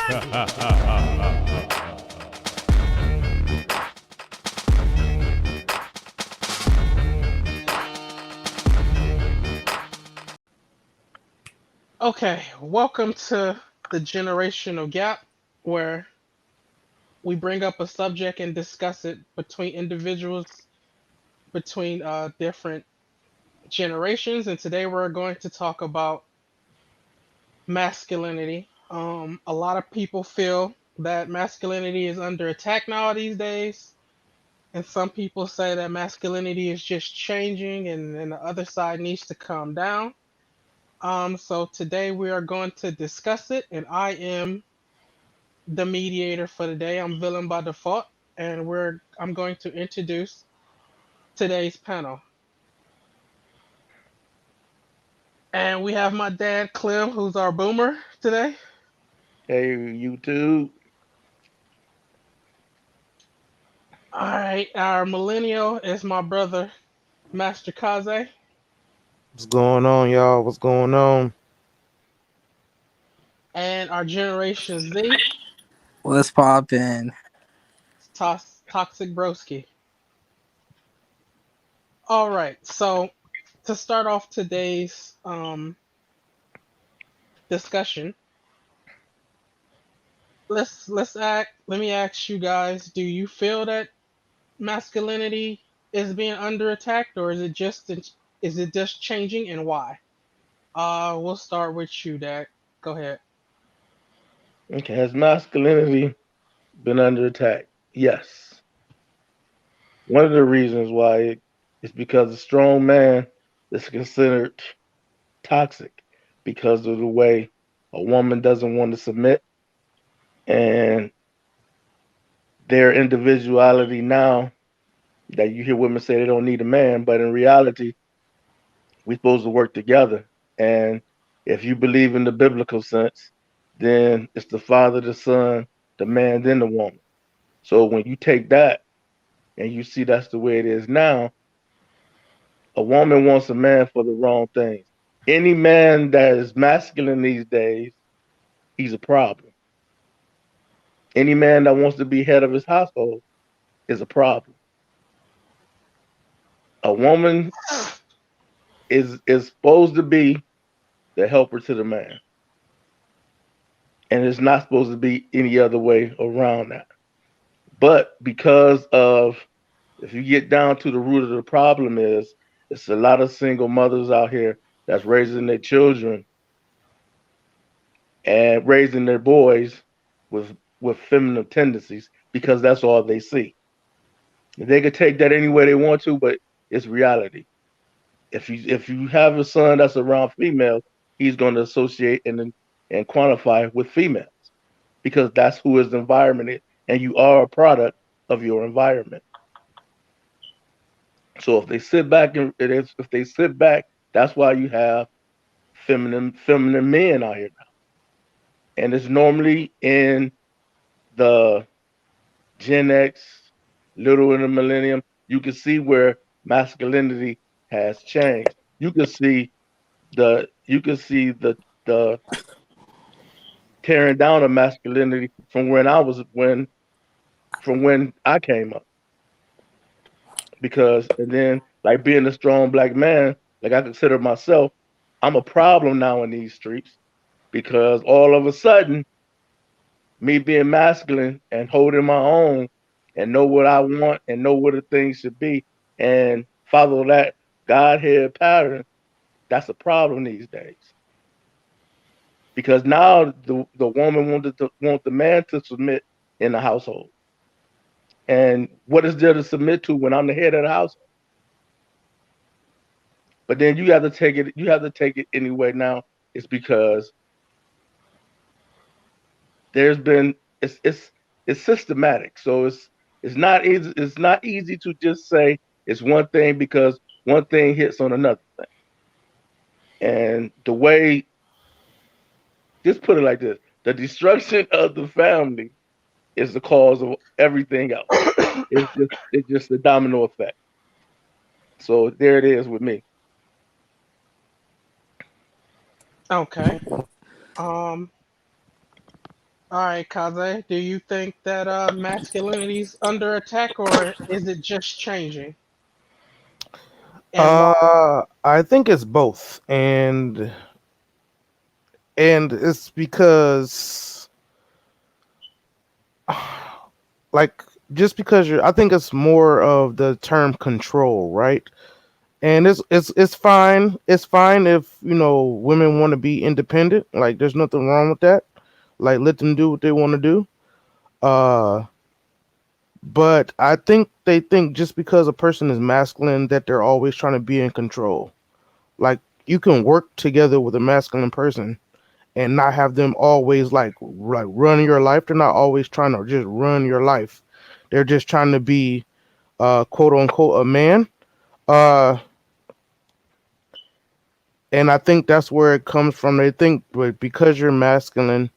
Okay, welcome to the generational gap, where we bring up a subject and discuss it between individuals, between different generations. And today we're going to talk about masculinity. A lot of people feel that masculinity is under attack now these days, and some people say that masculinity is just changing, and the other side needs to calm down. So today we are going to discuss it, and I am the mediator for the day. I'm villain by default, and I'm going to introduce today's panel. And we have my dad Clem, who's our boomer today. Hey, YouTube. All right, our millennial is my brother Master Kaze, What's going on, y'all? What's going on? and our Generation Z, What's poppin'? Toxic Broski. All right, so to start off today's discussion, let me ask you guys: do you feel that masculinity is being under attack, or is it just changing, and why? We'll start with you, Dad. Go ahead. Okay, has masculinity been under attack? Yes. One of the reasons why is because a strong man is considered toxic because of the way a woman doesn't want to submit and their individuality now that you hear women say they don't need a man, but in reality, we're supposed to work together. And if you believe in the biblical sense, then it's the father, the son, the man, then the woman. So when you take that and you see that's the way it is now, a woman wants a man for the wrong things. Any man that is masculine these days, he's a problem. Any man that wants to be head of his household is a problem. A woman is supposed to be the helper to the man, and it's not supposed to be any other way around that. But because of, if you get down to the root of the problem is, it's a lot of single mothers out here that's raising their children and raising their boys with feminine tendencies because that's all they see. They could take that any way they want to, but it's reality. If you have a son that's around females, he's going to associate and quantify with females because that's who his environment is, and you are a product of your environment. So if they sit back if they sit back, that's why you have feminine men out here now, and it's normally in the Gen X, little in the millennium. You can see where masculinity has changed. You can see the tearing down of masculinity from when I came up. Because and then like being a strong black man, like I consider myself, I'm a problem now in these streets because all of a sudden, me being masculine and holding my own and know what I want and know what the things should be and follow that Godhead pattern, that's a problem these days. Because now the woman want the man to submit in the household. And what is there to submit to when I'm the head of the household? But then you have to take it anyway now. It's because there's been it's systematic. So it's not easy to just say it's one thing because one thing hits on another thing. And the way, just put it like this, the destruction of the family is the cause of everything else. It's just a domino effect. So there it is with me. Okay. Um. All right, Kaze, do you think that masculinity's under attack, or is it just changing? And why? I think it's both, and it's because, like, just because I think it's more of the term control, right? And it's fine. It's fine if women want to be independent. Like, there's nothing wrong with that. Like, let them do what they want to do. Uh, but I think they think just because a person is masculine that they're always trying to be in control. Like, you can work together with a masculine person and not have them always like run your life. They're not always trying to just run your life. They're just trying to be quote unquote a man. Uh and I think that's where it comes from. They think because you're masculine,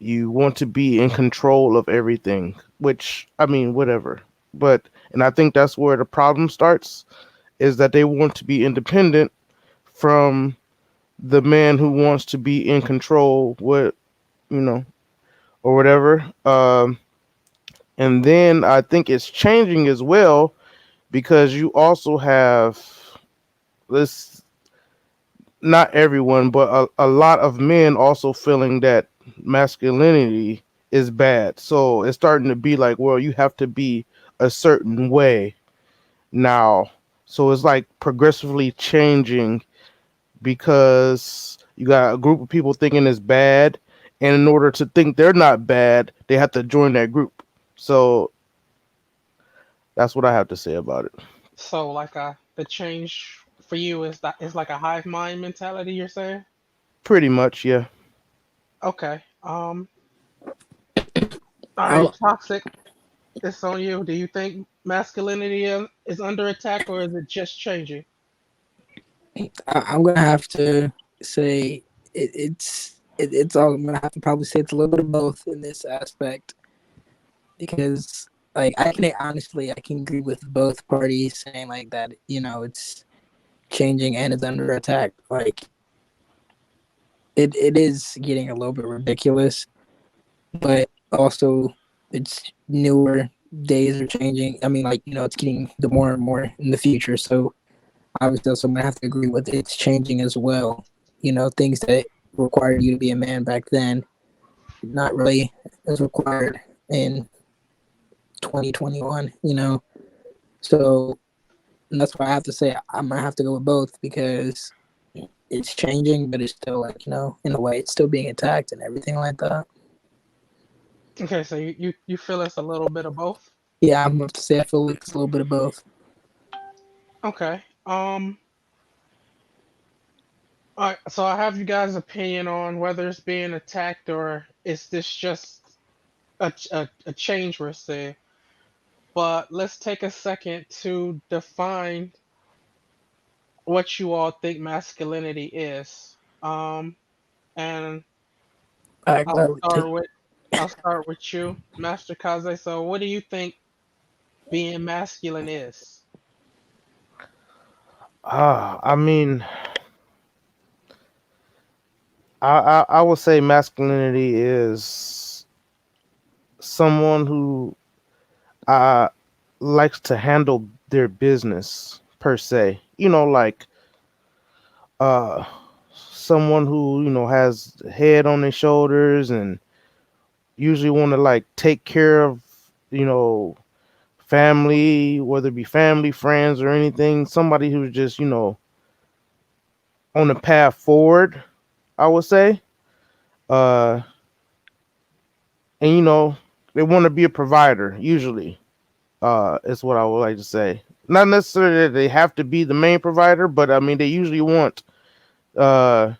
you want to be in control of everything, which I mean, whatever. But and I think that's where the problem starts, is that they want to be independent from the man who wants to be in control, what you know or whatever. And then I think it's changing as well, because you also have this, not everyone, but a lot of men also feeling that masculinity is bad. So it's starting to be like, well, you have to be a certain way now. So it's like progressively changing, because you got a group of people thinking it's bad, and in order to think they're not bad, they have to join that group. So that's what I have to say about it. So, like, the change for you is like a hive mind mentality. You're saying? Pretty much, yeah. Okay. All right, I, toxic. It's on you. Do you think masculinity is under attack, or is it just changing? I'm gonna have to say it's all. I'm gonna have to probably say it's a little bit of both in this aspect because like I can agree with both parties saying like that. It's changing and it's under attack. Like it is getting a little bit ridiculous, but also it's newer days are changing. I mean, like it's getting the more and more in the future. So obviously, also I'm gonna have to agree with it's changing as well. Things that required you to be a man back then, not really as required in 2021. So and that's why I have to say I'm gonna have to go with both because it's changing, but it's still like in a way it's still being attacked and everything like that. Okay, so you feel it's a little bit of both. Yeah, I'm gonna have to say I feel like it's a little bit of both. Okay. All right. So I have you guys' opinion on whether it's being attacked, or is this just a change we're seeing. But let's take a second to define what you all think masculinity is. And I I'll gladly take. start with I'll start with you, Master Kaze. So, what do you think being masculine is? I mean, I would say masculinity is someone who uh likes to handle their business per se. Like uh someone who has head on their shoulders, and usually want to like take care of you know family, whether it be family, friends, or anything. Somebody who's just on the path forward, I would say. Uh, and they want to be a provider. Usually, is what I would like to say. Not necessarily that they have to be the main provider, but I mean they usually want uh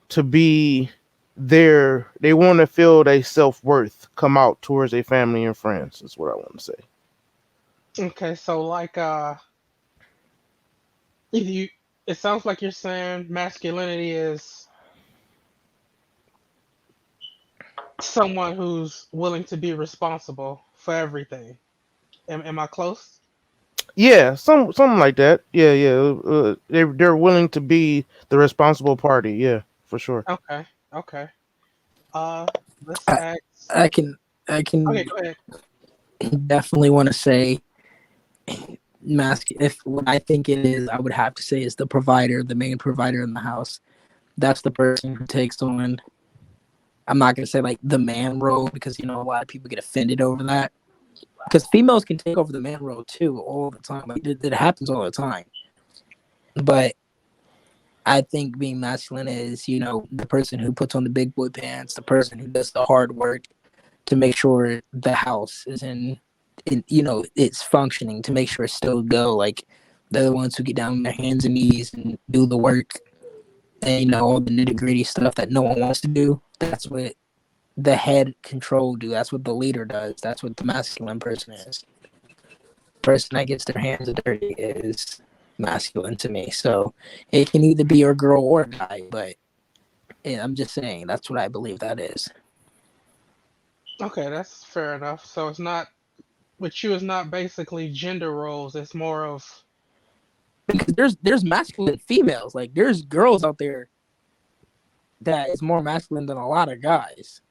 to be there. They want to feel their self worth come out towards their family and friends. That's what I want to say. Okay, so like if you it sounds like you're saying masculinity is someone who's willing to be responsible for everything. Am I close? Yeah, something like that. Yeah, yeah. They're willing to be the responsible party. Yeah, for sure. Okay, okay. Uh, let's I, ask. I can I Okay, can go ahead. definitely want to say if what I think it is, I would have to say is the provider, the main provider in the house. That's the person who takes on. I'm not gonna say like the man role because a lot of people get offended over that. Because females can take over the man role too all the time. Like it happens all the time. But I think being masculine is the person who puts on the big boy pants, the person who does the hard work to make sure the house is it's functioning, to make sure it's still go. Like they're the ones who get down on their hands and knees and do the work and all the nitty gritty stuff that no one wants to do. That's what the head control do. That's what the leader does. That's what the masculine person is. The person that gets their hands dirty is masculine to me. So it can either be a girl or a guy, but yeah, I'm just saying that's what I believe that is. Okay, that's fair enough. So it's not with you. It's not basically gender roles. It's more of Because there's masculine females. Like there's girls out there that is more masculine than a lot of guys.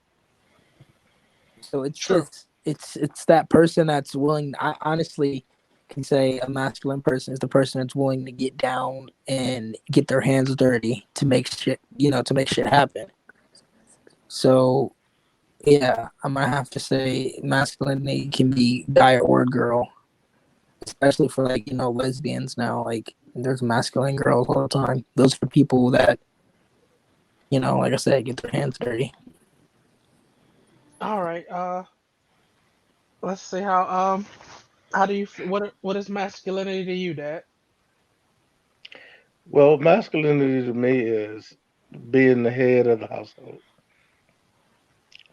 So it's true. just it's that person that's willing. I honestly can say a masculine person is the person that's willing to get down and get their hands dirty to make shit to make shit happen. So yeah, I'm gonna have to say masculinity can be guy or girl, especially for like lesbians now. Like there's masculine girls all the time. Those are people that like I said, get their hands dirty. All right. Let's see how do you what is masculinity to you, Dad? Well, masculinity to me is being the head of the household.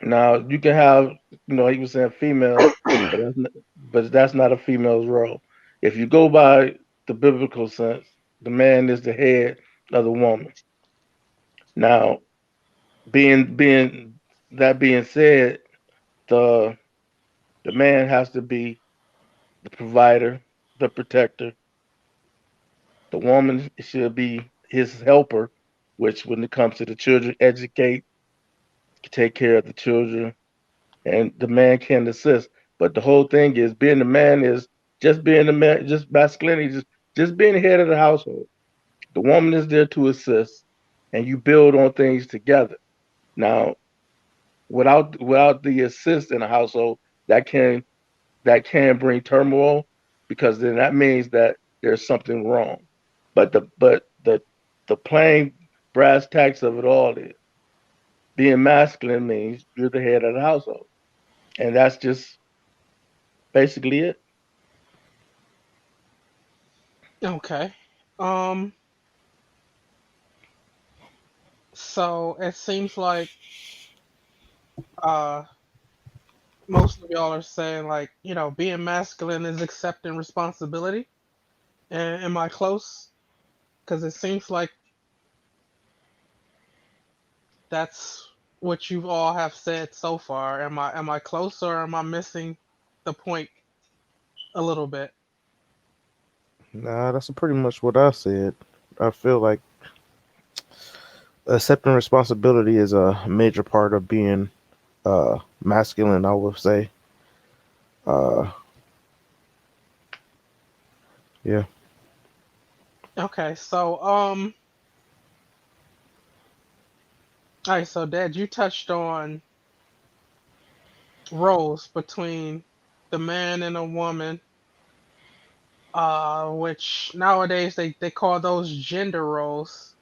Now you can have, he was saying female, but that's not a female's role. If you go by the biblical sense, the man is the head of the woman. Now, being that being said, the the man has to be the provider, the protector. The woman should be his helper, which when it comes to the children, educate, take care of the children, and the man can assist. But the whole thing is being the man is just being the man, just masculinity, just being the head of the household. The woman is there to assist, and you build on things together. Now, without the assist in the household, that can that can bring turmoil because then that means that there's something wrong. But the plain brass tacks of it all is being masculine means you're the head of the household, and that's just basically it. Okay. Um. So it seems like uh most of y'all are saying like being masculine is accepting responsibility. And am I close? Because it seems like that's what you all have said so far. Am I close or am I missing the point a little bit? Nah, that's pretty much what I said. I feel like accepting responsibility is a major part of being masculine. I would say, uh, yeah. Okay, so all right, so Dad, you touched on roles between the man and a woman, which nowadays they call those gender roles.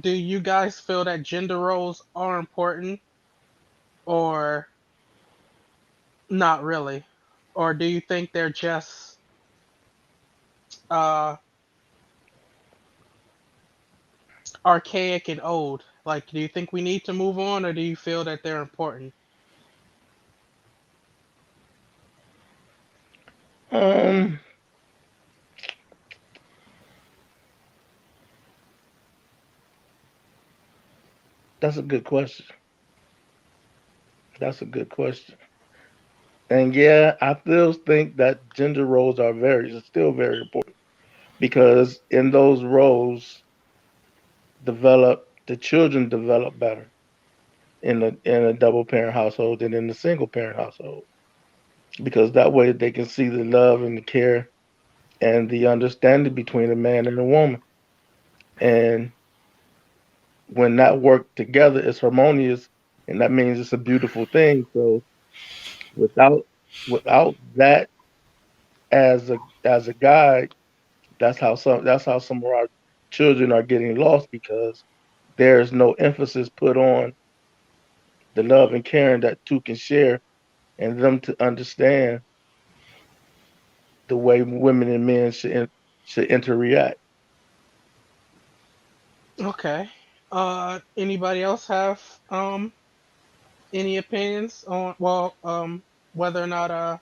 Do you guys feel that gender roles are important or not really? Or do you think they're just uh archaic and old? Like, do you think we need to move on or do you feel that they're important? Um, that's a good question. That's a good question. And yeah, I still think that gender roles are still very important because in those roles, the children develop better. in a double parent household than in a single parent household, because that way they can see the love and the care and the understanding between a man and a woman. And when that work together, it's harmonious, and that means it's a beautiful thing. So without that as a guide, that's how some of our children are getting lost, because there's no emphasis put on the love and caring that two can share, and them to understand the way women and men should interact. Okay. Anybody else have any opinions on, well, whether or not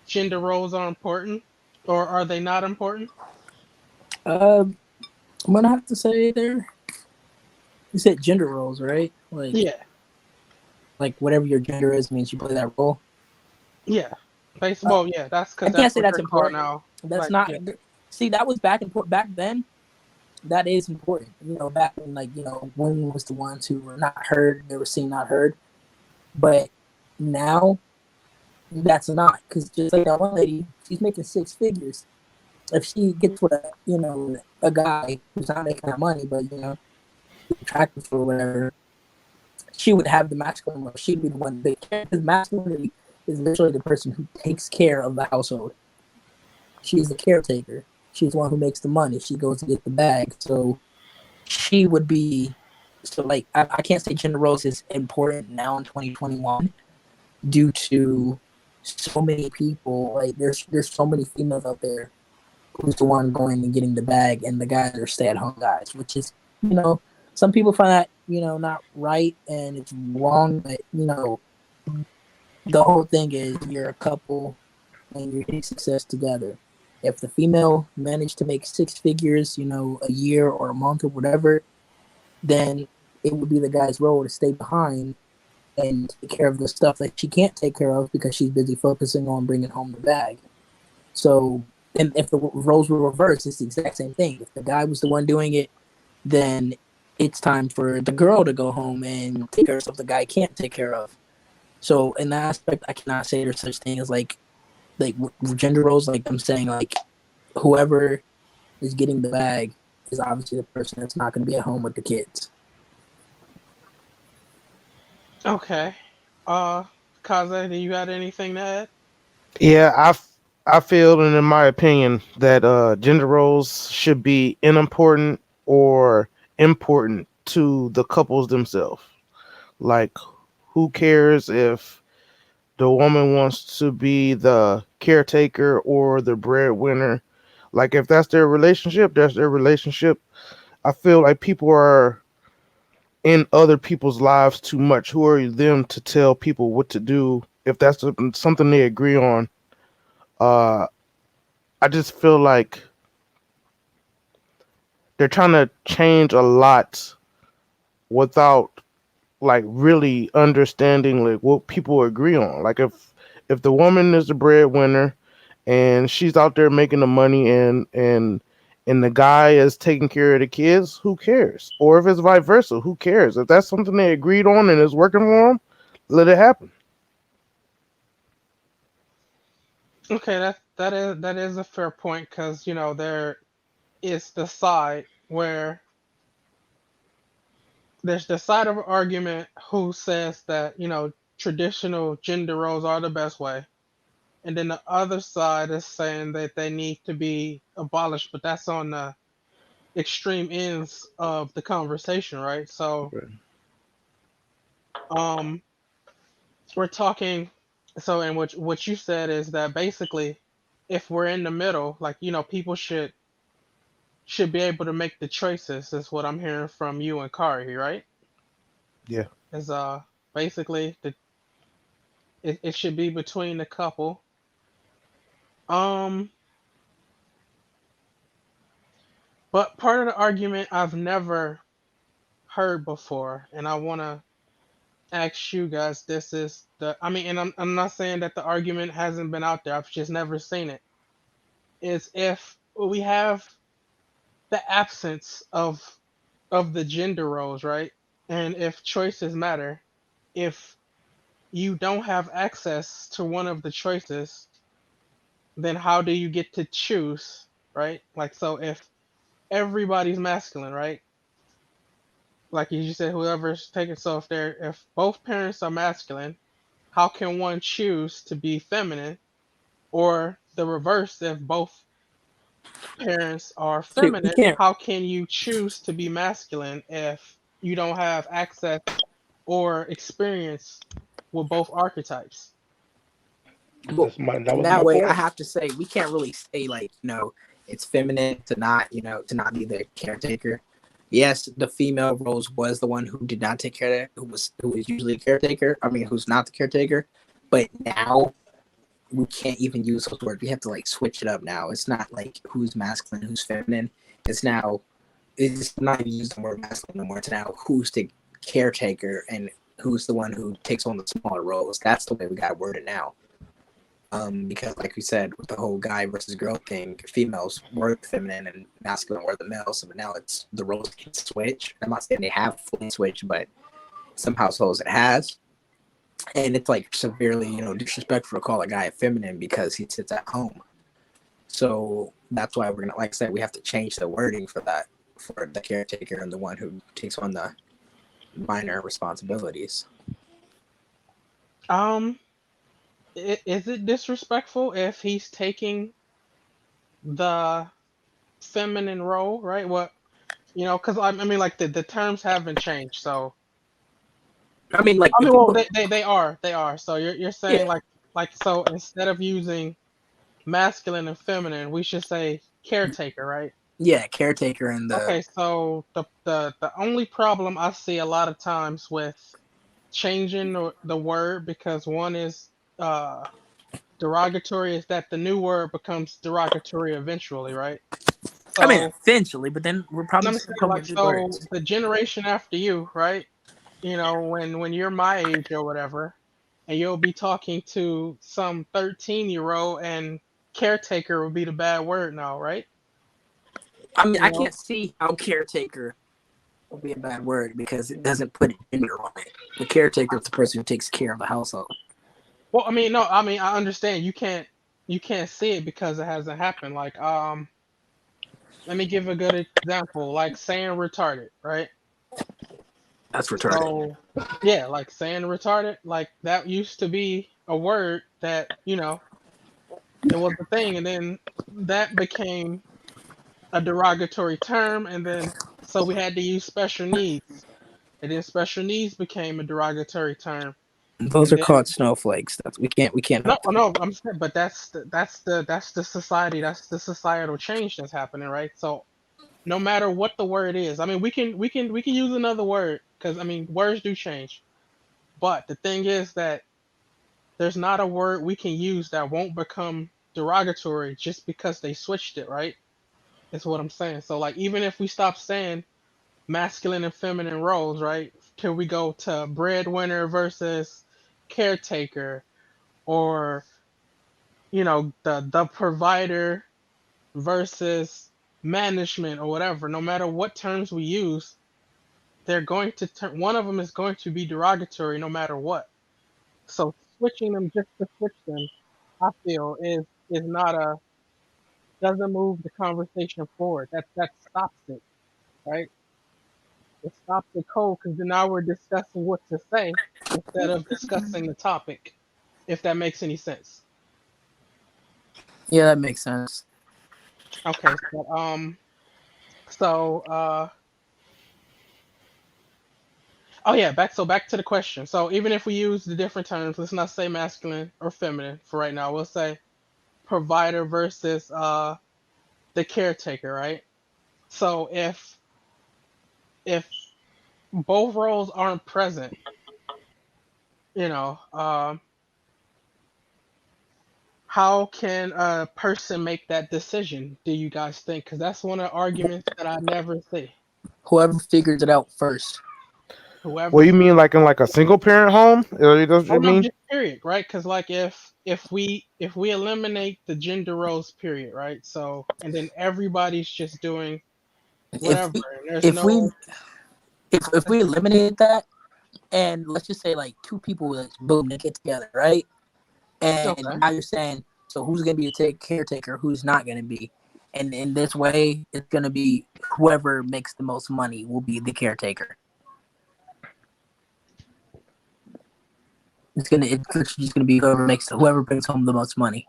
gender roles are important, or are they not important? Uh, I'm gonna have to say there. You said gender roles, right? Yeah, Like whatever your gender is means you play that role. yeah. Uh, Well, yeah, that's I because can't that's say what that's they're called important. now. That's Like, not. yeah, See, that was back then. That is important. Back when women was the ones who were not heard, they were seen, not heard. But now that's not, because just like that one lady, she's making six figures. If she gets with a guy who's not making that money, but attractive or whatever, she would have the masculine role. She'd be the one that cares, because masculinity is literally the person who takes care of the household. She's the caretaker. She's the one who makes the money. She goes to get the bag. So she would be. So like I can't say gender roles is important now in 2021 due to so many people. Like there's so many females out there who's the one going and getting the bag, and the guys are stay at home guys, which is some people find that not right and it's wrong, but the whole thing is you're a couple and you're hitting success together. If the female managed to make six figures, a year or a month or whatever, then it would be the guy's role to stay behind and take care of the stuff that she can't take care of because she's busy focusing on bringing home the bag. So, and if the roles were reversed, it's the exact same thing. If the guy was the one doing it, then it's time for the girl to go home and take care of stuff the guy can't take care of. So, in that aspect, I cannot say there's such thing as like gender roles. Like I'm saying, like whoever is getting the bag is obviously the person that's not going to be at home with the kids. okay. Uh, Kaze, do you got anything to add? Yeah, I feel, and in my opinion, that gender roles should be unimportant or important to the couples themselves. Like, who cares if the woman wants to be the caretaker or the breadwinner? Like, if that's their relationship, that's their relationship. I feel like people are in other people's lives too much. Who are them to tell people what to do if that's something they agree on? Uh, I just feel like they're trying to change a lot without like really understanding like what people agree on. Like if the woman is the breadwinner and she's out there making the money, and the guy is taking care of the kids, who cares? Or if it's vice versa, who cares? If that's something they agreed on and it's working for them, let it happen. Okay, that is a fair point, because there is the side where there's the side of argument who says that traditional gender roles are the best way, and then the other side is saying that they need to be abolished, but that's on the extreme ends of the conversation, right? So Right. um we're talking, so, and what you said is that basically if we're in the middle, like people should be able to make the choices, is what I'm hearing from you and Kari, right? Yeah. Is basically it should be between the couple. um but part of the argument I've never heard before, and I want to ask you guys, this is the, I mean, and I'm not saying that the argument hasn't been out there, I've just never seen it, is if we have the absence of the gender roles, right? and if choices matter, if you don't have access to one of the choices, then how do you get to choose, right? Like, so if everybody's masculine, right? Like you said, whoever's taking, so if both parents are masculine, how can one choose to be feminine? Or the reverse, if both parents are So we feminine, can't. how can you choose to be masculine if you don't have access or experience with both archetypes? Well, That in was that my way, I point. have to say we can't really say like it's feminine to not to not be the caretaker. Yes, the female Rose was the one who did not take care of who was usually a caretaker. I mean, who's not the caretaker. But now we can't even use those words. We have to like switch it up now. It's not like who's masculine, who's feminine. It's now it's not even using the word masculine anymore. It's now who's the caretaker and who's the one who takes on the smaller roles. That's the way we got to word it now. Because like we said, with the whole guy versus girl thing, females were the feminine and masculine were the male. So now it's the roles can switch. I'm not saying they have fully switched, but some households it has. And it's like severely, disrespectful to call a guy a feminine because he sits at home. So that's why we're gonna, like I said, we have to change the wording for that, for the caretaker and the one who takes on the minor responsibilities. Um, is it disrespectful if he's taking the feminine role, right? What, because I mean, like the terms haven't changed, so I mean, like I if mean, you well, look, they are. So you're saying yeah, like so instead of using masculine and feminine, we should say caretaker, right? yeah, caretaker and the Okay, so the only problem I see a lot of times with changing the word because one is uh derogatory is that the new word becomes derogatory eventually, right? I mean, So eventually, but then we're probably let me still say coming like with good so words. the generation after you, right? When you're my age or whatever, and you'll be talking to some 13-year-old and caretaker would be the bad word now, right? I mean, You I know? can't see how caretaker will be a bad word because it doesn't put a gender on it. The caretaker is the person who takes care of the household. Well, I mean, no, I mean, I understand you can't see it because it hasn't happened. Like, let me give a good example, like saying retarded, right? That's retarded. So, yeah, like saying retarded, like that used to be a word that, it was a thing, and then that became a derogatory term, and then so we had to use special needs, and then special needs became a derogatory term, Those and are then called snowflakes. That's we can't no, have that. no, I'm saying, but that's the society, that's the societal change that's happening, right? So no matter what the word is, I mean, we can use another word because I mean words do change, but the thing is that there's not a word we can use that won't become derogatory just because they switched it, right? That's what I'm saying. So like even if we stop saying masculine and feminine roles, right? Can we go to breadwinner versus caretaker, or the provider versus management or whatever? No matter what terms we use, they're going to turn, one of them is going to be derogatory no matter what. So switching them just to switch them, I feel is not a doesn't move the conversation forward. That stops it, right? It stops the code because now we're discussing what to say instead of discussing the topic. If that makes any sense. Yeah, that makes sense. Okay, so oh yeah, back to the question. So even if we use the different terms, let's not say masculine or feminine for right now. We'll say provider versus the caretaker, right? So if both roles aren't present, you know, how can a person make that decision? Do you guys think? Because that's one of the arguments that I never see. Whoever figures it out first. What Whoever, do you mean, like in like a single parent home? That's what oh you no, mean? just period, right? Because like if we eliminate the gender roles, period, right? So and then everybody's just doing If whatever, we and there's if we no if we eliminated that, and let's just say like two people, like, boom, they get together, right? And Okay. now you're saying, so who's gonna be the caretaker? Who's not gonna be? And in this way, it's gonna be whoever makes the most money will be the caretaker. It's just gonna be whoever brings home the most money,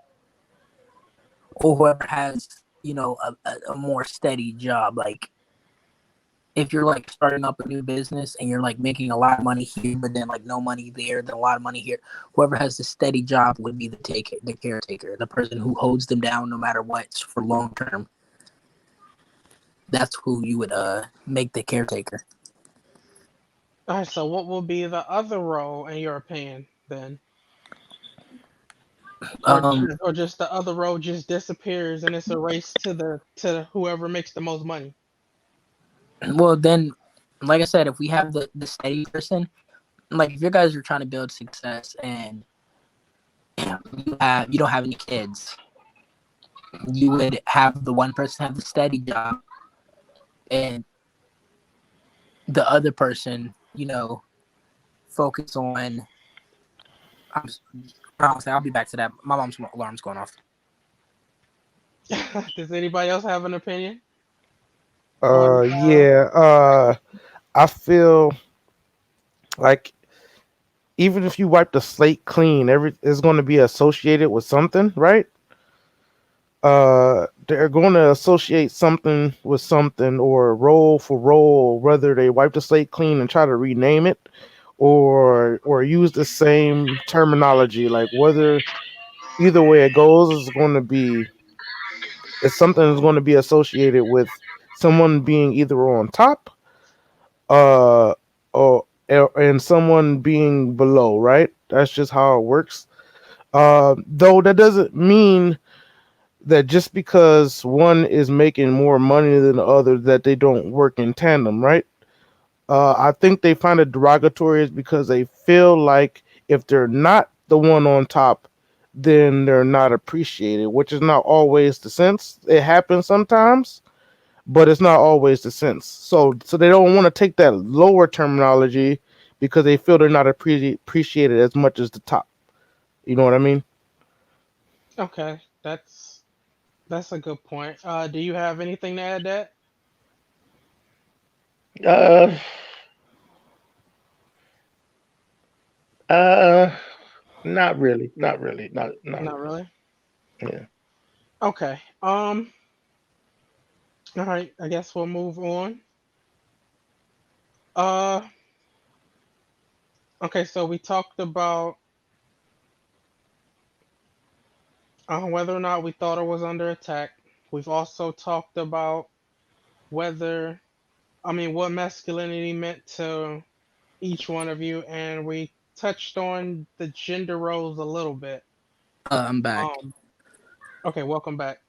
or whoever has a more steady job. Like if you're like starting up a new business and you're like making a lot of money here, but then like no money there, then a lot of money here. Whoever has the steady job would be the caretaker, the person who holds them down no matter what for long term. That's who you would make the caretaker. All right. So what will be the other role in your opinion then? Um, Or just the other role just disappears and it's a race to whoever makes the most money. well then, like I said, if we have the steady person, like if you guys are trying to build success and you don't have any kids, you would have the one person have the steady job and the other person, focus on. I'm, I'll be back to that. My mom's alarm's going off. Does anybody else have an opinion on Yeah. I feel like even if you wipe the slate clean, every is going to be associated with something, right? They're going to associate something with something, or role for role, whether they wipe the slate clean and try to rename it, or use the same terminology. Like whether either way it goes is going to be it's something that's going to be associated with someone being either on top, uh, or and someone being below. Right? That's just how it works. Though that doesn't mean that just because one is making more money than the other that they don't work in tandem, right? I think they find it derogatory is because they feel like if they're not the one on top, then they're not appreciated, which is not always the sense. It happens sometimes, but it's not always the sense. So they don't want to take that lower terminology because they feel they're not appreciated as much as the top. You know what I mean? okay, that's a good point. Do you have anything to add that? Uh, uh, not really, not really, not Not really. really. Yeah. Okay. All right, I guess we'll move on. Uh okay, so we talked about whether or not we thought it was under attack. We've also talked about whether what masculinity meant to each one of you, and we touched on the gender roles a little bit. I'm back. Um, okay, welcome back.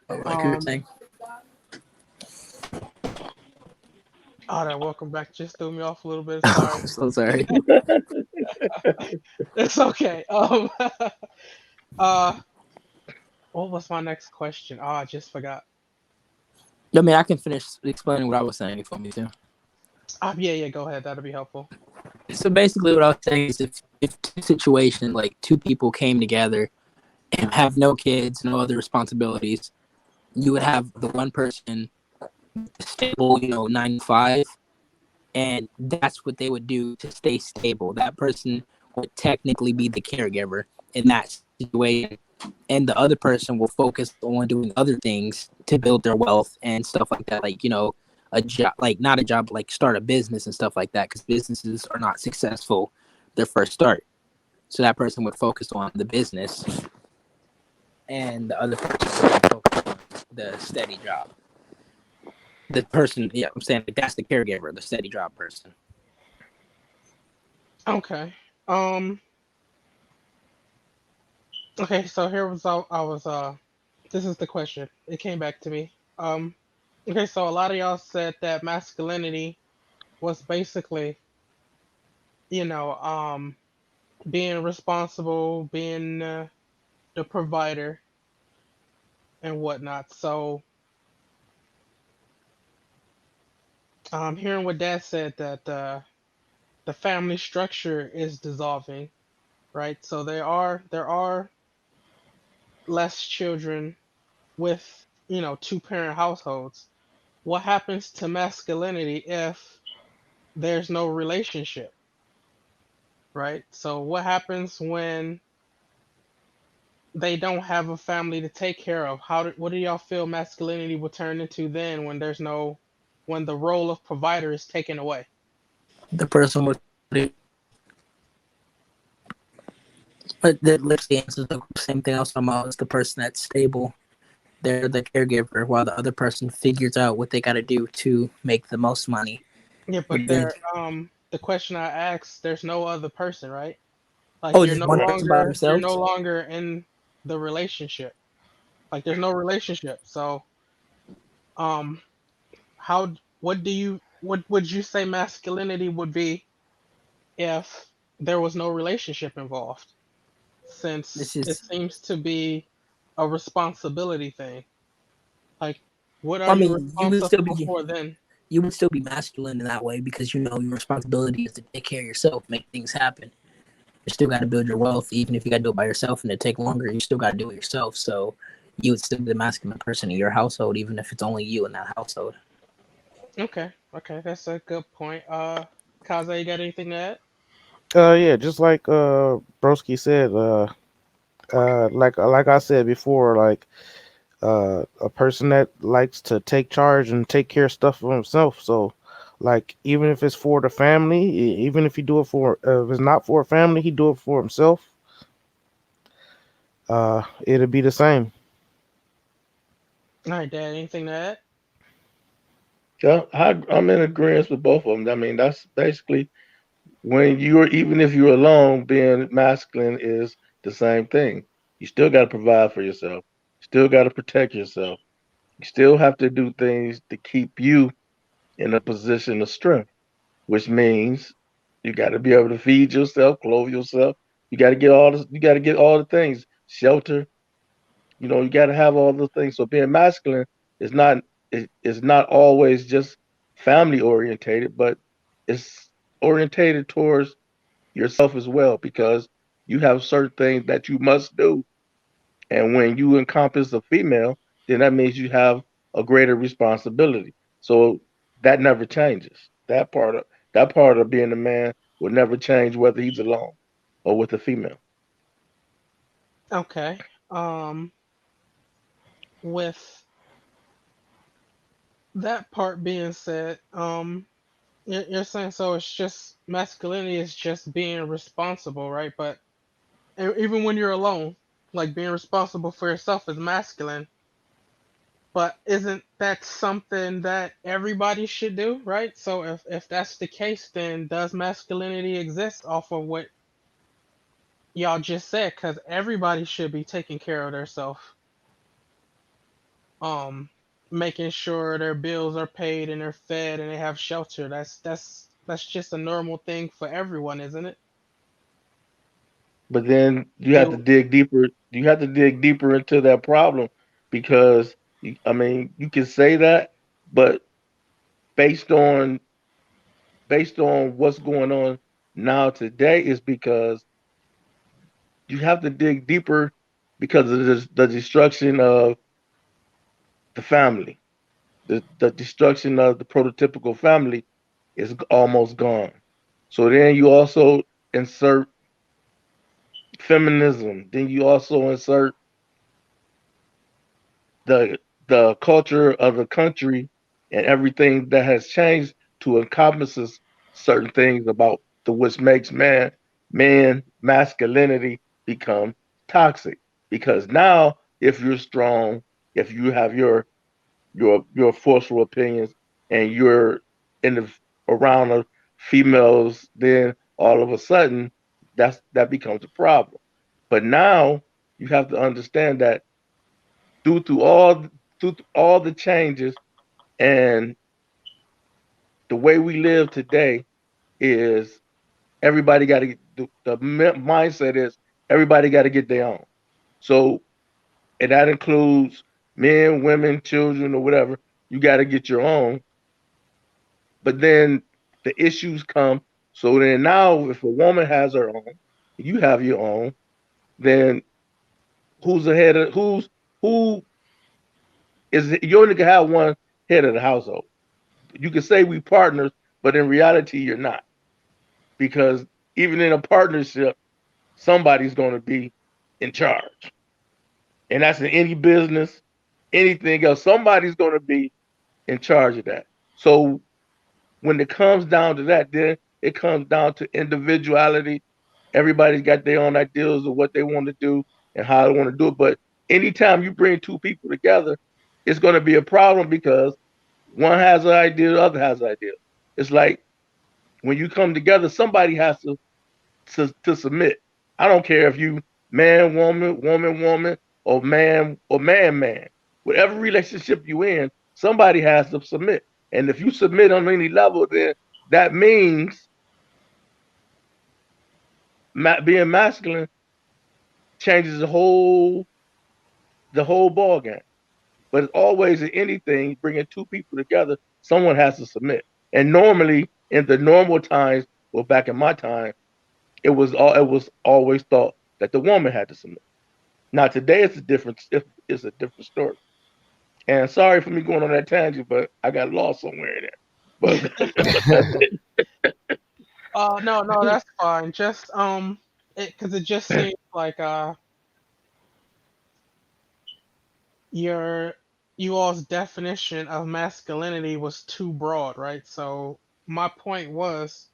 Like you were Um, saying. oh, that welcome back just threw me off a little bit. Sorry. I'm so sorry. It's okay. Uh, what was my next question? Oh, I just forgot. I mean, I can finish explaining what I was saying if you want me to. Yeah, yeah, go ahead. That'll be helpful. So basically, what I was saying is if two situations, like two people came together and have no kids, no other responsibilities, you would have the one person stable, 9 to 5, and that's what they would do to stay stable. That person would technically be the caregiver in that situation, and the other person will focus on doing other things to build their wealth and stuff like that, like a job, like not a job, like start a business and stuff like that, because businesses are not successful their first start. So that person would focus on the business, and the other person would focus on the steady job. The person, yeah, I'm saying like that's the caregiver, the steady job person. Okay. Um. Okay. So here was I was This is the question. It came back to me. Okay. So a lot of y'all said that masculinity was basically, you know, being responsible, being the provider and whatnot. So Hearing what Dad said that the family structure is dissolving, right? So there are less children with two-parent households. What happens to masculinity if there's no relationship, right? So what happens when they don't have a family to take care of? What do y'all feel masculinity will turn into then when there's no when the role of provider is taken away? The person with but that literally answers the same thing I was talking about. It's the person that's stable. They're the caregiver, while the other person figures out what they got to do to make the most money. Yeah, But but then, the question I asked, there's no other person, right? Like oh, you're just no one Right. person by longer you're no themselves. longer in the relationship. Like there's no relationship. So um how what do you what would you say masculinity would be if there was no relationship involved? This Since it is, seems to be a responsibility thing. Like what are I you mean, responsible for then? you would still be masculine in that way because you know your responsibility is to take care of yourself, make things happen. You still got to build your wealth, even if you got to do it by yourself and it take longer. You still got to do it yourself. So you would still be the masculine person in your household, even if it's only you in that household. Okay, okay, that's a good point. Kaza, you got anything to add? Yeah, just like Broski said, like I said before, like a person that likes to take charge and take care of stuff for himself. So, like, even if it's for the family, even if you do it for, if it's not for a family, he do it for himself. It'll be the same. All right, Dad, anything to add? Yeah, I'm in agreement with both of them. I mean, that's basically when you're even if you're alone, being masculine is the same thing. You still got to provide for yourself. Still got to protect yourself. You still have to do things to keep you in a position of strength, which means you got to be able to feed yourself, clothe yourself. You got to get all this. You got to get all the things, shelter. You got to have all those things. So being masculine is not is not always just family orientated, but it's orientated towards yourself as well because you have certain things that you must do. And when you encompass a female, then that means you have a greater responsibility. So that never changes. That part of being a man will never change whether he's alone or with a female. Okay. With that part being said, you're saying so it's just masculinity is just being responsible, right? But even when you're alone, like being responsible for yourself is masculine. But isn't that something that everybody should do, right? So if that's the case, then does masculinity exist off of what y'all just said? Because everybody should be taking care of themselves, um, making sure their bills are paid and they're fed and they have shelter. That's just a normal thing for everyone, isn't it? But then you have to Do dig deeper. You have to dig deeper into that problem because I mean, you can say that, but based on based on what's going on now today is because you have to dig deeper because of the destruction of the family. The destruction of the prototypical family is almost gone. So then you also insert feminism. Then you also insert the the culture of the country and everything that has changed to encompasses certain things about the which makes man masculinity become toxic. Because now if you're strong, if you have your forceful opinions and you're in the around the females, then all of a sudden that becomes a problem. But now you have to understand that due to all the changes and the way we live today is everybody got to get the mindset is everybody got to get their own. So and that includes men, women, children, or whatever. You got to get your own. but then the issues come. So then now, if a woman has her own, you have your own, then who's the head of who is it? You only can have one head of the household. You can say we partners, but in reality, you're not, because even in a partnership, somebody's going to be in charge, and that's in any business, anything else. Somebody's going to be in charge of that. So when it comes down to that, then it comes down to individuality. Everybody's got their own ideas of what they want to do and how they want to do it. But anytime you bring two people together, it's going to be a problem because one has an idea, the other has an idea. It's like when you come together, somebody has to submit. I don't care if you man, woman, woman, woman, or man, man. Whatever relationship you in, somebody has to submit. And if you submit on any level, then that means being masculine changes the whole ball game. But it's always in anything bringing two people together, someone has to submit. And normally, in the normal times, well, back in my time, it was always thought that the woman had to submit. Now today, it's a different story. And sorry for me going on that tangent, but I got lost somewhere in there. But that's it. No, no, that's fine. Just because it just seems like your you all's definition of masculinity was too broad, right? So my point was,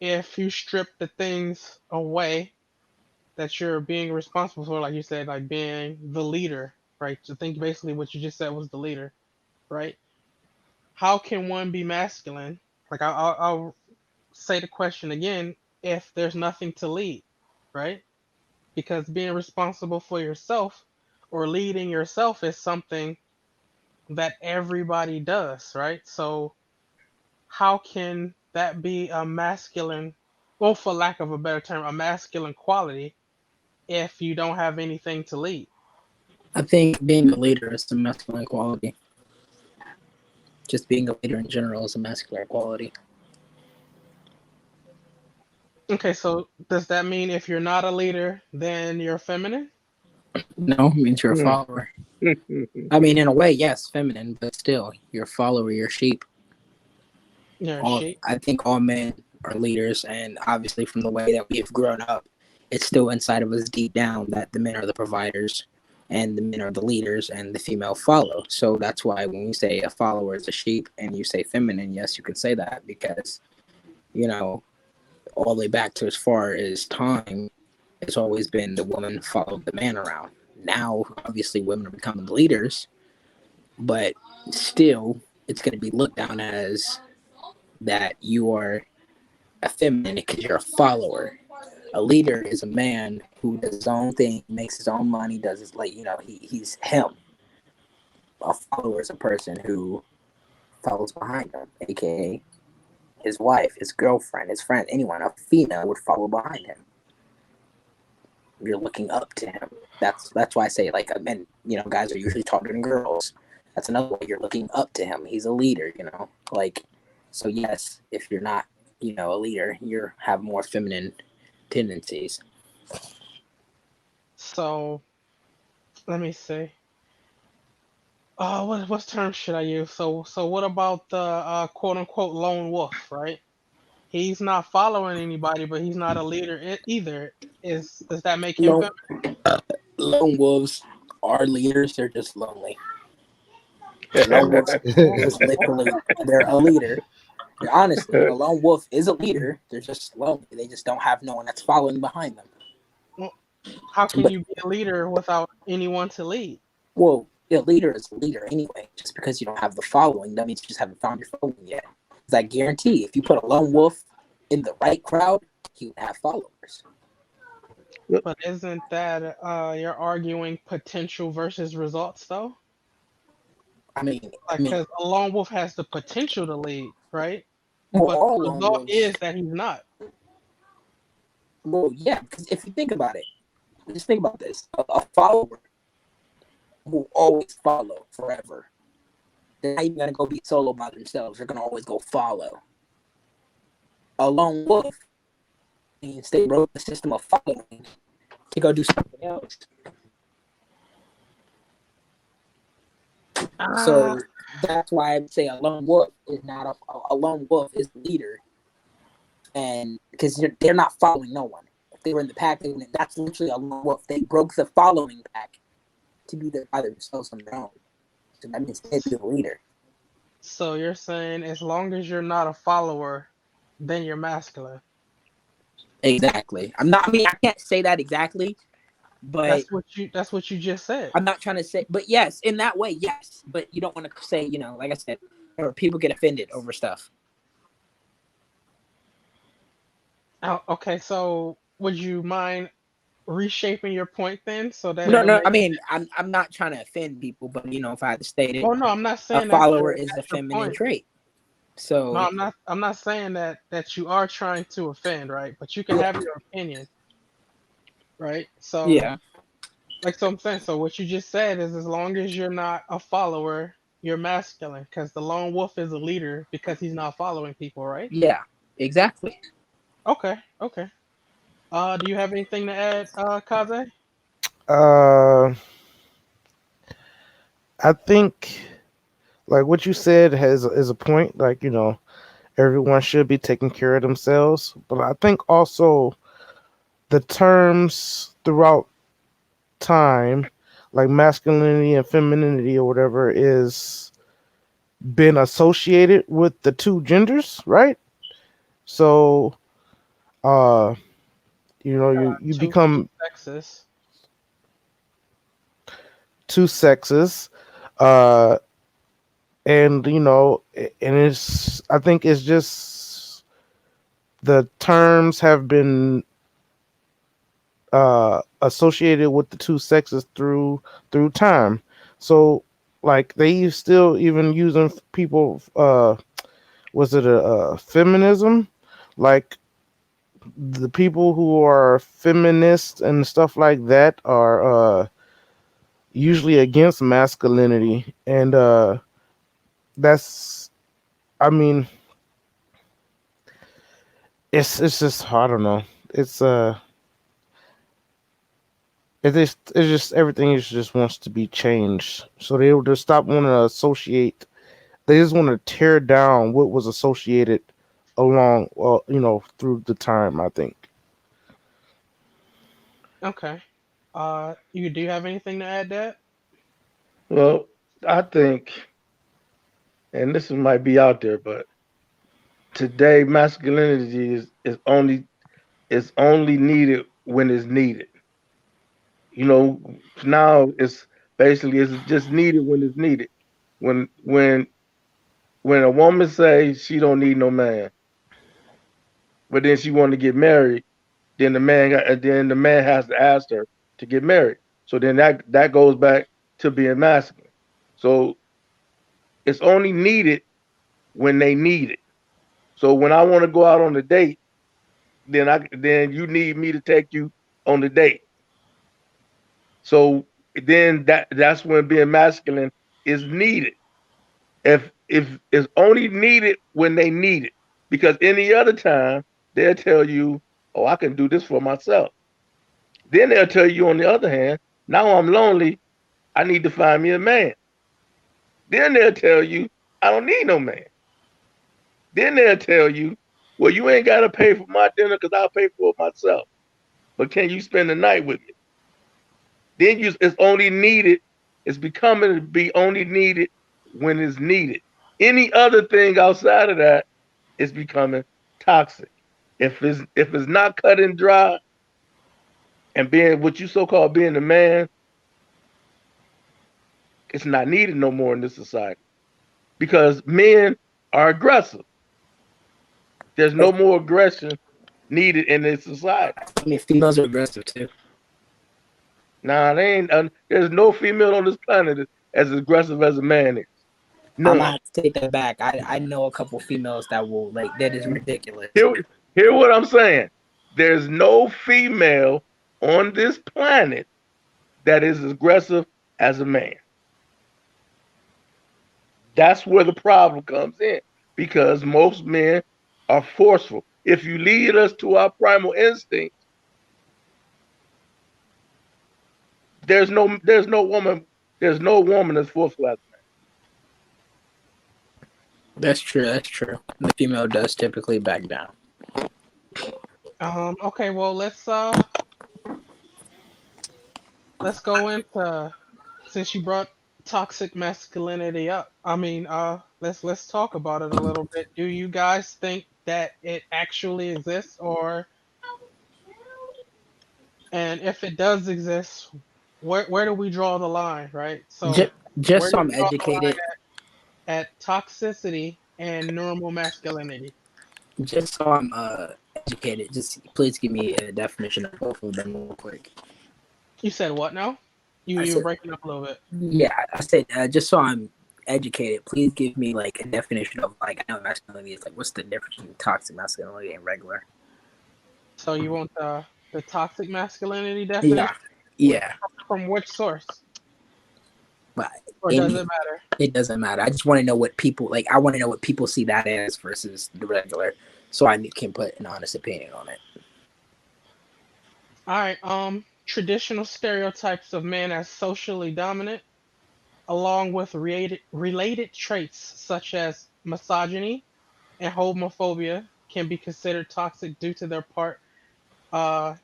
if you strip the things away that you're being responsible for, like you said, like being the leader, right? So think basically what you just said was the leader, right? How can one be masculine? Like I'll say the question again: if there's nothing to lead, right? Because being responsible for yourself or leading yourself is something that everybody does, right? So how can that be a masculine, well, for lack of a better term, a masculine quality if you don't have anything to lead? I think being a leader is a masculine quality. Just being a leader in general is a masculine quality. Okay, so does that mean if you're not a leader, then you're feminine? No, it means you're a follower. I mean, in a way, yes, feminine, but still, you're a follower, you're a sheep. You're a sheep. I think all men are leaders, and obviously, from the way that we have grown up, it's still inside of us deep down that the men are the providers, and the men are the leaders, and the female follow. So that's why when you say a follower is a sheep, and you say feminine, yes, you can say that because you know all the way back to as far as time, it's always been the woman followed the man around. Now, obviously, women are becoming the leaders, but still, it's going to be looked down as that you are effeminate because you're a follower. A leader is a man who does his own thing, makes his own money, does his he's him. A follower is a person who follows behind him, aka his wife, his girlfriend, his friend, anyone, a female would follow behind him. You're looking up to him. That's why I say like men, guys are usually taller than girls. That's another way you're looking up to him. He's a leader, like so yes, if you're not, a leader, you have more feminine tendencies. So let me see. What term should I use? So what about the quote unquote lone wolf, right? He's not following anybody, but he's not a leader either. Does that make him Lone, feminine? lone wolves are leaders. They're just lonely. A lone wolf is literally they're a leader. Honestly, a lone wolf is a leader. They're just lonely. They just don't have no one that's following behind them. Well, how can But you be a leader without anyone to lead? well, a leader is a leader anyway. Just because you don't have the following, that means you just haven't found your following yet. Because I guarantee, if you put a lone wolf in the right crowd, he would have followers. But isn't that you're arguing potential versus results though? I mean, Like, because a lone wolf has the potential to lead, right? well, But all the lone result wolves. is that he's not. Well, yeah, because if you think about it, just think about this: a follower will always follow forever. they're not even gonna go be solo by themselves. They're gonna always go follow. A lone wolf means they broke the system of following to go do something else. Ah, So that's why I would say a lone wolf is not a lone wolf is a leader, and because they're not following no one. If they were in the pack, they wouldn't. That's literally a lone wolf. They broke the following pack to be there by themselves on their own. So that means they'd be the leader. so you're saying as long as you're not a follower, then you're masculine. Exactly. I'm not. I mean, I can't say that exactly, but That's what you just said. I'm not trying to say. But yes, in that way, yes. But you don't want to say, like I said, or people get offended over stuff. Oh, okay, so would you mind reshaping your point then so that No, it'll no. I make mean, I'm not trying to offend people, but if I had to state it, Oh no, I'm not a saying follower is a that's your feminine point. trait. No, So I'm not saying that you are trying to offend, right? But you can yeah, have your opinion, right? So yeah, so I'm saying, so what you just said is as long as you're not a follower, you're masculine because the lone wolf is a leader because he's not following people, right? yeah, exactly. Okay, okay. Do you have anything to add, Kaze? Uh, I think like what you said has is a point. Like everyone should be taking care of themselves, but I think also the terms throughout time, like masculinity and femininity or whatever, is been associated with the two genders, right? So, uh, you Two become sexes. two sexes, uh, and and it's I think it's just the terms have been associated with the two sexes through time. So, like they still even using people. Was it a feminism? Like the people who are feminists and stuff like that are usually against masculinity, and that's I mean it's just I don't know. It's it's just everything is just wants to be changed. So they'll just stop wanting to associate. They just want to tear down what was associated along, through the time. I think. Okay. You do you have anything to add, Dad? Well, I think, and this might be out there, but today masculinity is only needed when it's needed. You know, now it's just needed when it's needed. When a woman says she don't need no man, but then she want to get married, then the man has to ask her to get married. So then that goes back to being masculine. So it's only needed when they need it. So when I want to go out on a date, then you need me to take you on the date. So then that's when being masculine is needed. If it's only needed when they need it, because any other time they'll tell you, "Oh, I can do this for myself." Then they'll tell you on the other hand, "Now I'm lonely. I need to find me a man." Then they'll tell you, "I don't need no man." Then they'll tell you, "Well, you ain't got to pay for my dinner because I'll pay for it myself. But can you spend the night with me?" Then it's only needed. It's becoming to be only needed when it's needed. Any other thing outside of that is becoming toxic. If it's not cut and dry and being what you so called being a man, it's not needed no more in this society because men are aggressive. There's no more aggression needed in this society. I mean, females are aggressive too. Nah, they ain't. There's no female on this planet as aggressive as a man is. I might None. have to take that back. I know a couple females that will that is ridiculous. Hear what I'm saying. There's no female on this planet that is as aggressive as a man. That's where the problem comes in because most men are forceful. If you lead us to our primal instincts, there's no woman that's forceful as That's true. That's true. The female does typically back down. Okay, well let's go into, since you brought toxic masculinity up. I mean, let's talk about it a little bit. Do you guys think that it actually exists, or, and if it does exist, where do we draw the line, right? Just, So just where so do I'm we draw the line educated, at toxicity and normal masculinity? just so I'm educated, just please give me a definition of both of them real quick. You said what now? You I you were said, breaking up a little bit. yeah, I said, just so I'm educated, please give me like a definition of like I know masculinity is like what's the difference between toxic masculinity and regular? So you want the toxic masculinity Yeah, definition? Wh- yeah, From which source? but Or does any it matter? it doesn't matter. I just want to know what people like. I want to know what people see that as versus the regular, so I can put an honest opinion on it. All right. Traditional stereotypes of men as socially dominant, along with related traits such as misogyny and homophobia, can be considered toxic due to their part uh,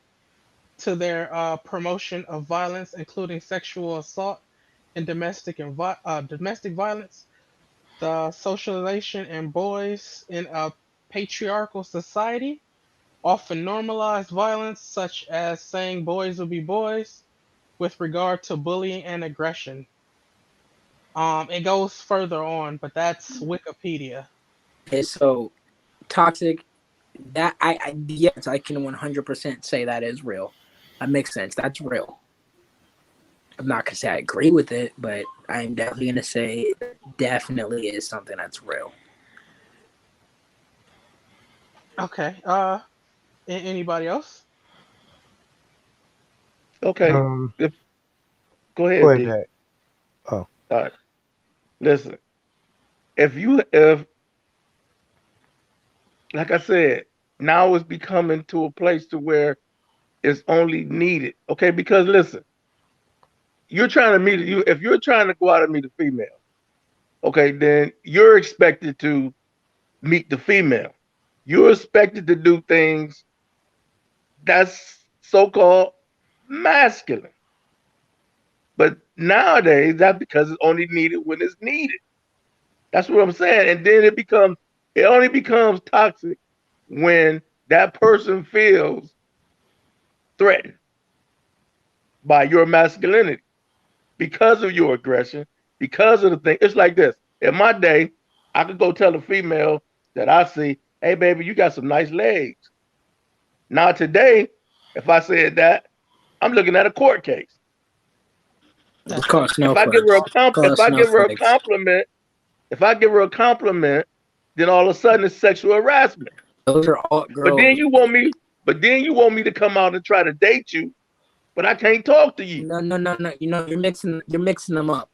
to their promotion of violence, including sexual assault and domestic violence. The socialization in boys in a patriarchal society often normalized violence, such as saying boys will be boys with regard to bullying and aggression. It goes further on, but that's Wikipedia. Okay, so toxic. That I yes, I can 100% say that is real. That makes sense. That's real. I'm not gonna say I agree with it, but I'm definitely gonna say it definitely is something that's real. Okay. Anybody else? well. Okay, Um, if, go go ahead, ahead, D. Dad. Oh, All right, listen. If like I said, now it's becoming to a place to where it's only needed. Okay, because listen, you're trying to meet you if you're trying to go out and meet a female, okay, then you're expected to meet the female. You're expected to do things that's so-called masculine. But nowadays, that's because it's only needed when it's needed. That's what I'm saying. And then it only becomes toxic when that person feels threatened by your masculinity because of your aggression, because of the thing. It's like this. In my day, I could go tell a female that I see, hey, baby, you got some nice legs. Now, today, if I said that, I'm looking at a court case. It's That's called true. If I give her a snowflakes. if Called I give her a snowflakes. compliment, if I give her a compliment, then all of a sudden it's sexual harassment. Those are all But girls. then you want me, but then you want me to come out and try to date you, but I can't talk to you. No, no, no, no. You know, you're mixing them up.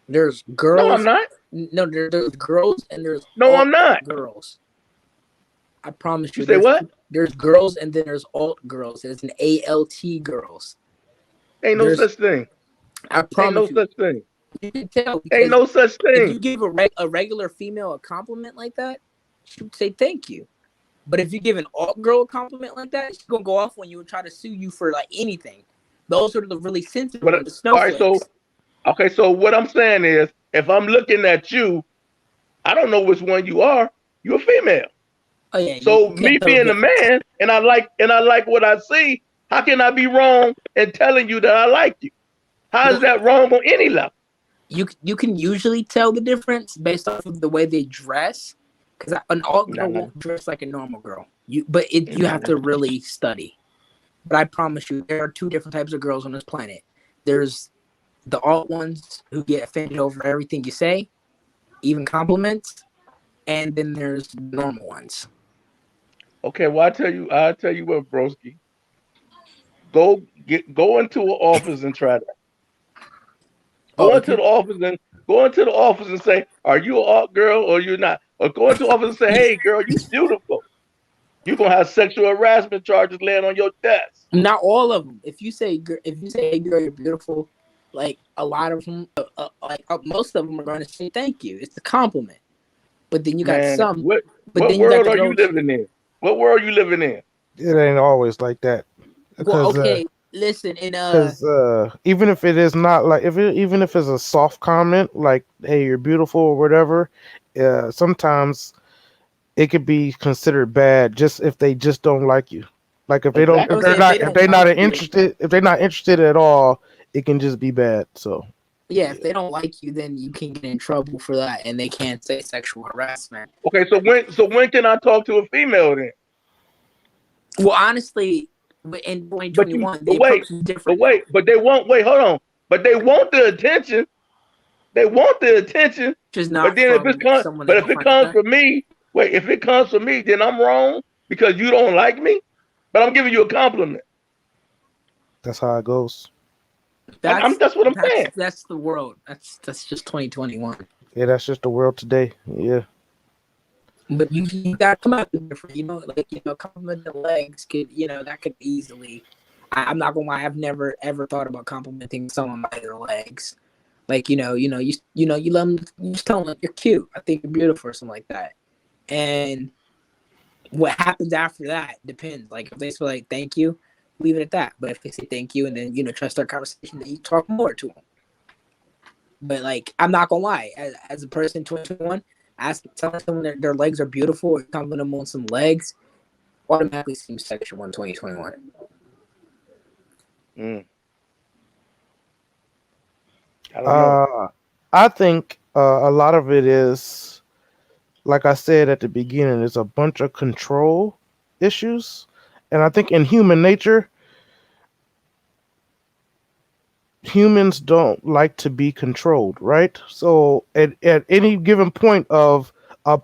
There's No, I'm girls. not. No, there's girls and there's No, I'm alt not. girls. I promise You you, say what? there's girls and then there's alt girls. There's an ALT girls. Ain't no There's such thing. I Ain't no promise you, such thing. you can tell Ain't because no such if thing. you give a regular female a compliment like that, she would say thank you. But if you give an alt girl a compliment like that, she's gonna go off on you and try to sue you for like anything. Those are the really sensitive But ones, the all right, so snowflakes. okay, so what I'm saying is, if I'm looking at you, I don't know which one you are. You're a female. Oh yeah, you So can't me tell the being a difference. man and I like what I see, how can I be wrong in telling you that I like you? How is Well, that wrong on any level? you can usually tell the difference based off of the way they dress, because an alt girl Nah, won't dress like a normal girl. You have nah. to really study. But I promise you, there are two different types of girls on this planet. There's the alt ones who get offended over everything you say, even compliments, and then there's the normal ones. Okay, well I tell you what, broski. Go into an office and try that. Oh, Go if into you the office and Go into the office and say, "Are you an art girl or you're not?" Or go into the office and say, "Hey, girl, you beautiful." You're gonna have sexual harassment charges laying on your desk. Not all of them. If you say, "Hey, girl, you're beautiful," like a lot of them, most of them are going to say thank you. It's a compliment. But then you got Man, some. But what then you got world the are you girls. living in? What world are you living in? It ain't always like that Well, because okay, listen, and even if it is not like even if it's a soft comment like "Hey, you're beautiful" or whatever, sometimes it could be considered bad just if they just don't like you. Like if they don't, I Exactly. would say if they if don't they're like not you, interested, if they're not interested at all, it can just be bad. So yeah, if yeah, they don't like you, then you can get in trouble for that, and they can't say sexual harassment. Okay, so when can I talk to a female then? Well, honestly, in But you 2021, the approach is different now. but they won't wait, hold on. But they want the attention. They want the attention. Just But not then from someone they but if don't it find comes from attractive. me, wait, if it comes from me, then I'm wrong because you don't like me. But I'm giving you a compliment. that's how it goes. That's what I'm saying. That's the world. That's just 2021. Yeah, that's just the world today. Yeah. But you gotta come out different, compliment the legs could, that could easily. I'm not gonna lie, I've never ever thought about complimenting someone by their legs. Like you love them, you just tell them like, you're cute. I think you're beautiful or something like that. And what happens after that depends. Like if they say like thank you, leave it at that. But if they say thank you and then try to start a conversation, then you talk more to them. But like I'm not gonna lie, as a person 21, telling someone their legs are beautiful or complimenting them on some legs automatically seems sexual in 2021. Mm, I don't know. Uh, I think a lot of it is, like I said at the beginning, it's a bunch of control issues, and I think in human nature, humans don't like to be controlled, right? So at any given point of a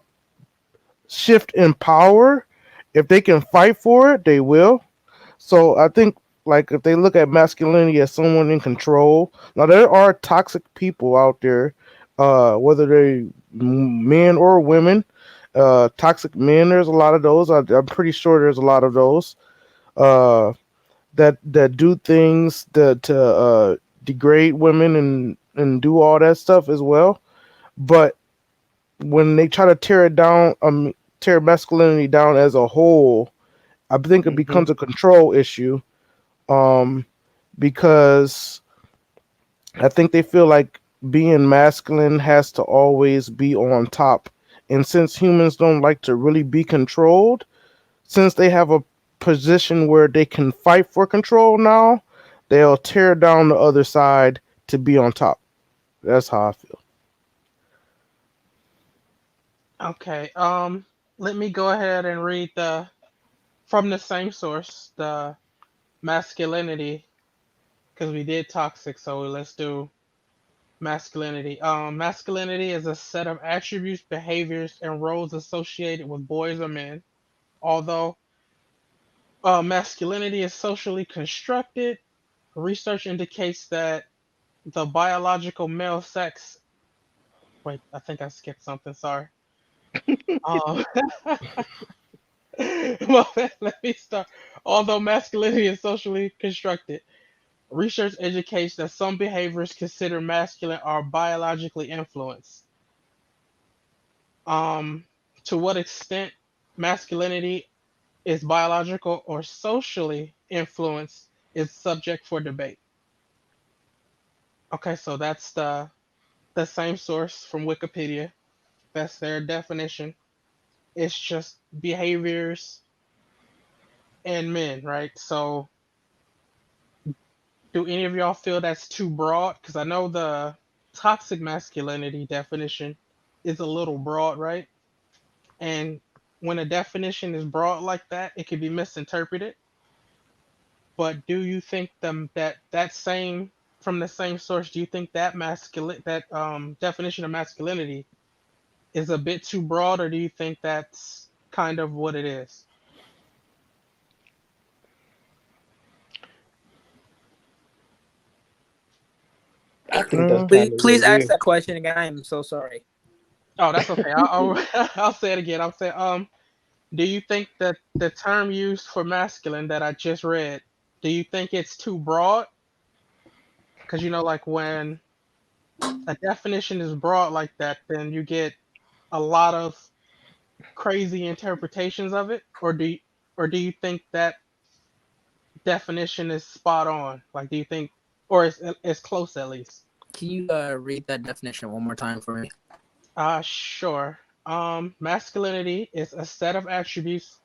shift in power, if they can fight for it, they will. So I think like if they look at masculinity as someone in control, now there are toxic people out there, whether they men or women. Toxic men, there's a lot of those. I'm pretty sure there's a lot of those. Uh, that do things that to degrade women and do all that stuff as well. But when they try to tear masculinity down as a whole, I think it Hmm. becomes a control issue. Um, because I think they feel like being masculine has to always be on top. And since humans don't like to really be controlled, since they have a position where they can fight for control now, they'll tear down the other side to be on top. That's how I feel. Okay. Let me go ahead and read the from the same source, the masculinity, because we did toxic, so let's do masculinity. Masculinity is a set of attributes, behaviors, and roles associated with boys or men. Although masculinity is socially constructed, research indicates that the biological male sex. Wait, I think I skipped something. Sorry. Um, well, let me start. Although masculinity is socially constructed, research indicates that some behaviors considered masculine are biologically influenced. Um, to what extent masculinity is biological or socially influenced is subject for debate. Okay, so that's the same source from Wikipedia. That's their definition. It's just behaviors in men, right? So, do any of y'all feel that's too broad? Because I know the toxic masculinity definition is a little broad, right? And when a definition is broad like that, it can be misinterpreted. But do you think that same from the same source? Do you think that definition of masculinity is a bit too broad, or do you think that's kind of what it is? I think that's Please, kind of please ask weird. that question again. I am so sorry. Oh, that's okay. I'll say it again. I'll say, do you think that the term used for masculine that I just read, do you think it's too broad? Because like when a definition is broad like that, then you get a lot of crazy interpretations of it, or do you think that definition is spot on? Like, do you think, or it's close at least? Can you read that definition one more time for me? Sure. Masculinity is a set of attributes,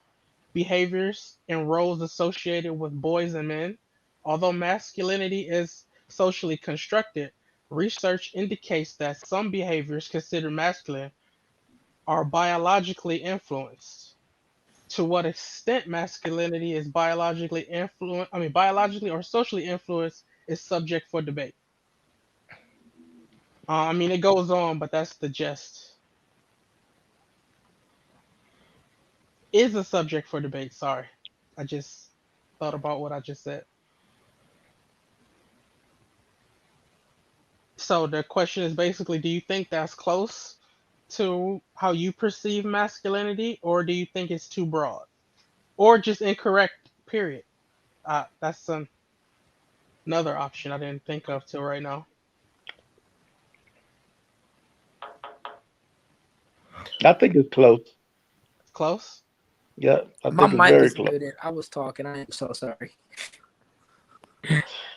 behaviors, and roles associated with boys and men. Although masculinity is socially constructed, research indicates that some behaviors considered masculine are biologically influenced. To what extent masculinity is biologically or socially influenced is subject for debate. It goes on, but that's the gist. Is a subject for debate. Sorry, I just thought about what I just said. So the question is basically, do you think that's close to how you perceive masculinity, or do you think it's too broad, or just incorrect? Period. That's another option I didn't think of till right now. I think it's close. Close. Yeah, I My think it's mic very is close. muted. I was talking. I am so sorry.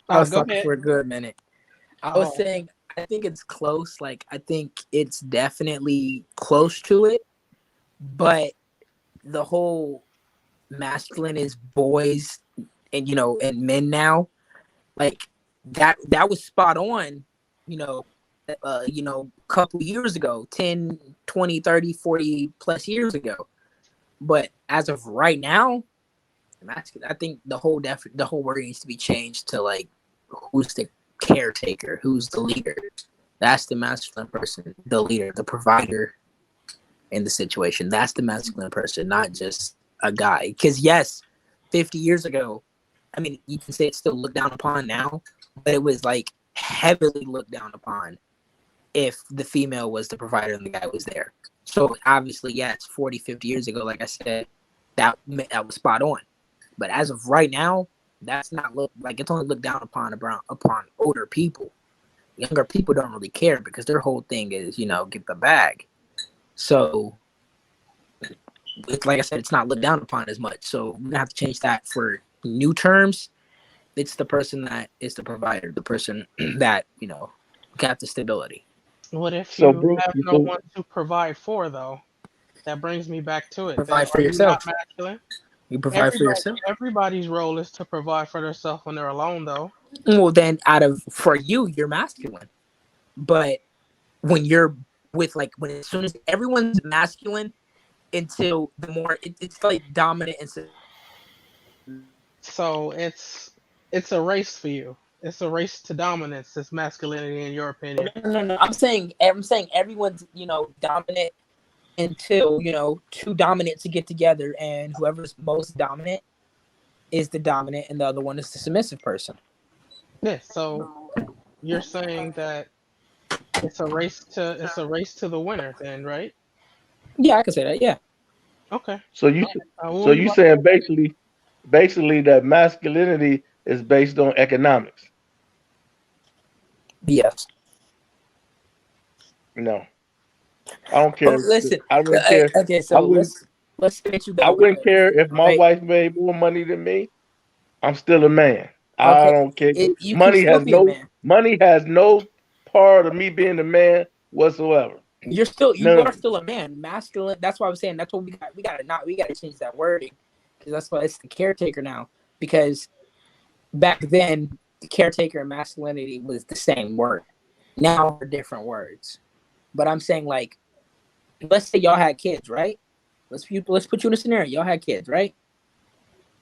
I was Go talking ahead. for a good minute. I was Oh, saying I think it's close. Like I think it's definitely close to it, but the whole masculine is boys and and men now, like that was spot on, you know, a couple years ago, 10, 20, 30, 40 plus years ago. But as of right now, masculine, I think the whole word needs to be changed to like who's the caretaker, who's the leader. That's the masculine person, the leader, the provider in the situation. That's the masculine person, not just a guy. Because yes, 50 years ago, I mean, you can say it's still looked down upon now, but it was like heavily looked down upon if the female was the provider and the guy was there. So obviously, yeah, it's 40, 50 years ago. Like I said, that was spot on. But as of right now, that's not look like it's only looked down upon older people. Younger people don't really care because their whole thing is, get the bag. So it's like I said, it's not looked down upon as much. So we're gonna have to change that for new terms. It's the person that is the provider, the person that got the stability. what if So, you Bruce, have you no so one to provide for, though? That brings me back to it. Then Provide for are you not yourself. masculine? You provide for yourself. Everybody's role is to provide for themselves when they're alone, though. Well, then for you, you're masculine. But when you're with like when as soon as everyone's masculine until the more it's like dominant and So it's a race for you. It's a race to dominance. It's masculinity, in your opinion. no. I'm saying everyone's dominant until two dominant to get together, and whoever's most dominant is the dominant, and the other one is the submissive person. Yeah. So you're saying that it's a race to the winner, then, right? Yeah, I can say that. Yeah, Okay. so you What so were you you about to saying say? basically that masculinity is based on economics? yes. No, I don't Oh, care. listen. I wouldn't care. Okay, I so wouldn't. let's say that you I got wouldn't women, care if my right? wife made more money than me. I'm still a man. I Okay, don't care. you can still be a man. Money has no part of me being a man whatsoever. You None are of it. still a man, masculine. That's why I was saying that's what we gotta change that wording because that's why it's the caretaker now. Because back then, the caretaker and masculinity was the same word. Now they're different words. But I'm saying like, let's say y'all had kids, right? Let's put you in a scenario. Y'all had kids, right?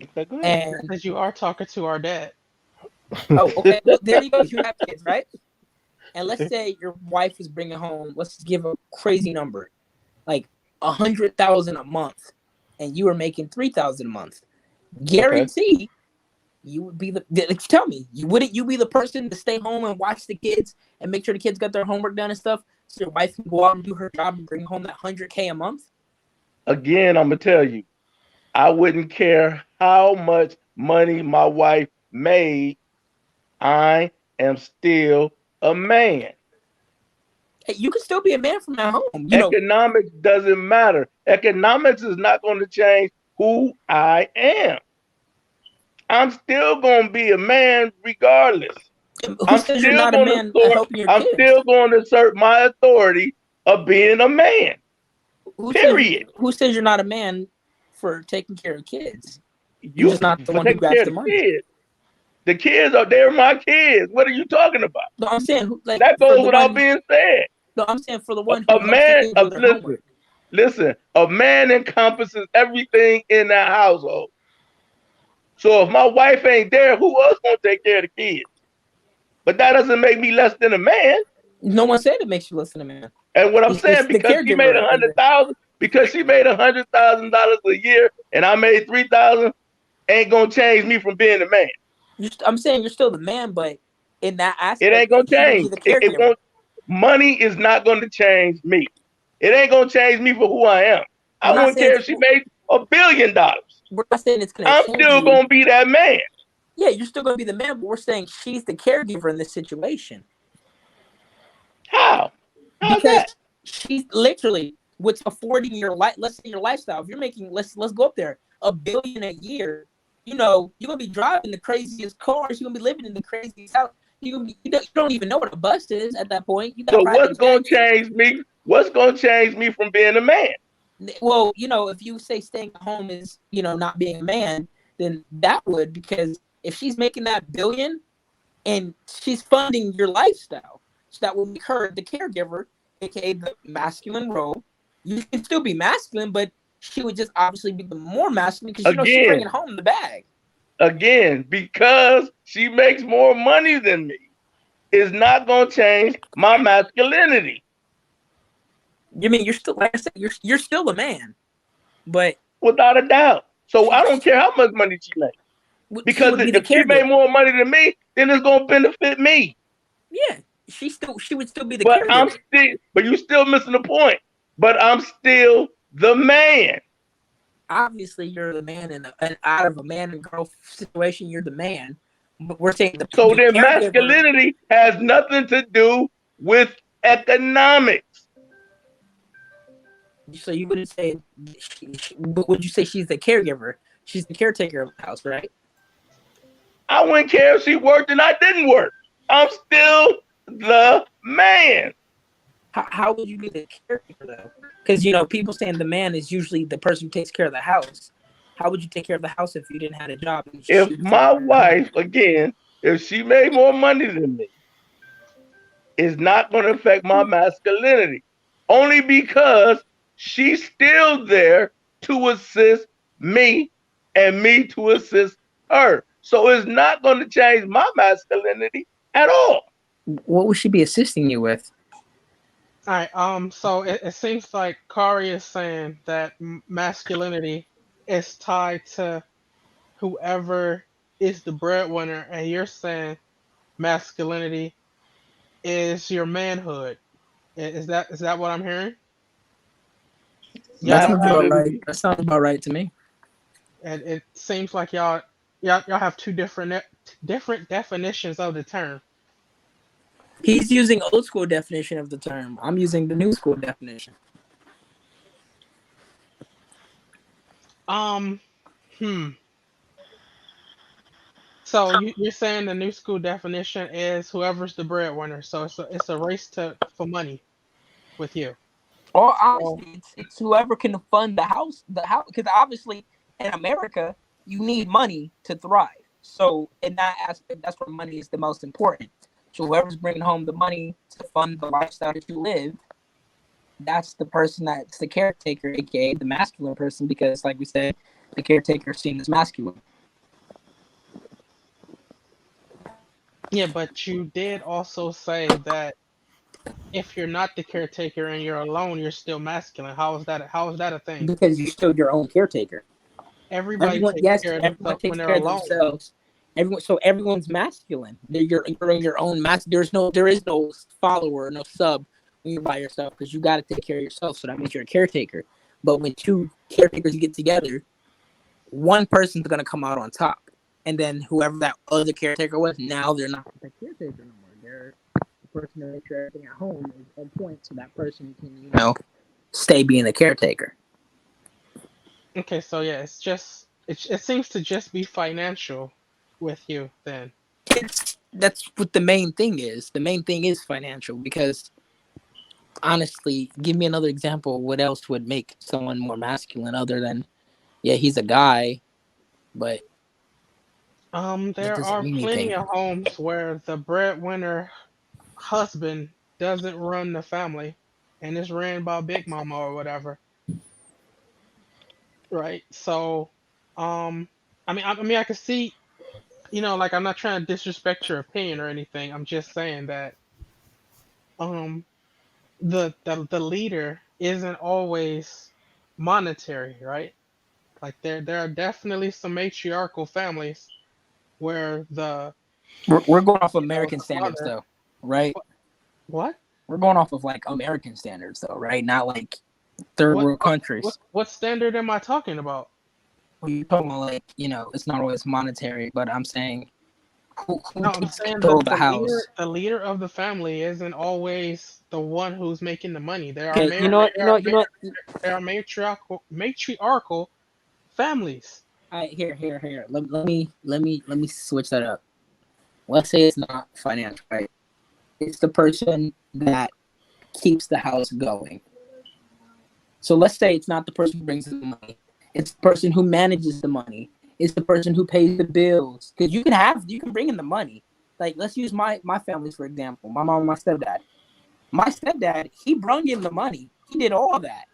Okay, go ahead. And Because you are talking to our dad. oh, okay. Well, there you go. You have kids, right? And let's say your wife is bringing home. Let's just give a crazy number, like 100,000 a month, and you are making 3,000 a month. Okay. Guarantee You would be tell me, wouldn't you be the person to stay home and watch the kids and make sure the kids got their homework done and stuff, so your wife can go out and do her job and bring home that $100K a month? Again, I'm gonna tell you, I wouldn't care how much money my wife made. I am still a man. Hey, you can still be a man from at home. Economics doesn't matter. Economics is not going to change who I am. I'm still going to be a man regardless. Who says you're not a man helping your kids? I'm still going to assert my authority of being a man. Period. Who says you're not a man for taking care of kids? You're just not the one who grabs the money. Kids. The kids they're my kids. What are you talking about? No, I'm saying that goes without being said. No, I'm saying for the one who listen, a man encompasses everything in that household. So if my wife ain't there, who else gonna take care of the kids? But that doesn't make me less than a man. No one said it makes you less than a man. And what I'm saying, because she made $100,000, because she made $100,000 a year, and I made $3,000, ain't gonna change me from being a man. I'm saying you're still the man, but in that aspect, it ain't gonna change. It won't. Money is not going to change me. It ain't going to change me for who I am. I wouldn't care if she made $1 billion. We're not saying it's going to I'm still going to be that man. Yeah, you're still going to be the man, but we're saying she's the caregiver in this situation. How? How's because that? She's literally what's affording your life. Let's say your lifestyle. If you're making, let's go up there, $1 billion a year. You're gonna be driving the craziest cars. You're gonna be living in the craziest house. You don't even know what a bus is at that point. So what's going to change me? What's going to change me from being a man? Well, if you say staying at home is, not being a man, then that would, because if she's making that $1 billion and she's funding your lifestyle, so that will make her the caregiver, aka the masculine role. You can still be masculine, but she would just obviously be the more masculine because she's bringing home the bag. Again, because she makes more money than me, is not going to change my masculinity. You mean you're still, like I said, you're still a man, but without a doubt. So I don't care how much money she makes, because if she made more money than me, then it's going to benefit me. Yeah, she would still be the caregiver. But you're still missing the point. But I'm still the man. Obviously, you're the man, and out of a man and girl situation, you're the man. But we're saying so then masculinity has nothing to do with economics. So you wouldn't say, but would you say she's the caregiver? She's the caretaker of the house, right? I wouldn't care if she worked and I didn't work. I'm still the man. How would you be the caretaker though? Because people saying the man is usually the person who takes care of the house. How would you take care of the house if you didn't have a job? If my wife, again, if she made more money than me, it's not going to affect my masculinity. Only because she's still there to assist me and me to assist her. So it's not going to change my masculinity at all. What would she be assisting you with? All right. So it seems like Kari is saying that masculinity is tied to whoever is the breadwinner, and you're saying masculinity is your manhood. Is that what I'm hearing? That sounds about right to me. And it seems like y'all have two different definitions of the term. He's using old school definition of the term. I'm using the new school definition. So you're saying the new school definition is whoever's the breadwinner. So it's a race for money with you. Or honestly, it's whoever can fund the house, because obviously in America you need money to thrive. So in that aspect, that's where money is the most important. So whoever's bringing home the money to fund the lifestyle that you live, that's the person that's the caretaker, aka the masculine person, because like we said, the caretaker is seen as masculine. Yeah, but you did also say that if you're not the caretaker and you're alone, you're still masculine. How is that a thing? Because you're still your own caretaker. Everybody takes care of themselves when they're alone. Themselves. Everyone's masculine. You're in your own there is no follower, no sub when you're by yourself because you got to take care of yourself. So that means you're a caretaker. But when two caretakers get together, one person's gonna come out on top, and then whoever that other caretaker was, now they're not the caretaker no more. They're the person to make sure everything at home is on point, so that person can stay being the caretaker. Okay, so yeah, it seems to just be financial with you then. That's what the main thing is. The main thing is financial because honestly, give me another example. What else would make someone more masculine other than yeah, he's a guy, but that There doesn't are mean plenty anything. of homes where the breadwinner husband doesn't run the family and it's ran by Big Mama or whatever, right? So, um, I mean, I can see, like I'm not trying to disrespect your opinion or anything. I'm just saying that um, the leader isn't always monetary, right? Like there are definitely some matriarchal families where We're going off American the standards father. though, right? What? We're going off of like American standards though, right? Not like third What world what what countries. what standard am I talking about? Well, you're talking about like it's not always monetary, but I'm saying who No, I'm takes saying control that of the house. the leader of the family isn't always the one who's making the money. Okay, you know what? You know what? You know what? There are matriarchal families. Here. Let me switch that up. Let's say it's not financial, right? It's the person that keeps the house going. So let's say it's not the person who brings in the money. It's the person who manages the money. It's the person who pays the bills. Because you can bring in the money. Like let's use my families for example. My mom and my stepdad. My stepdad, he brung in the money. He did all that,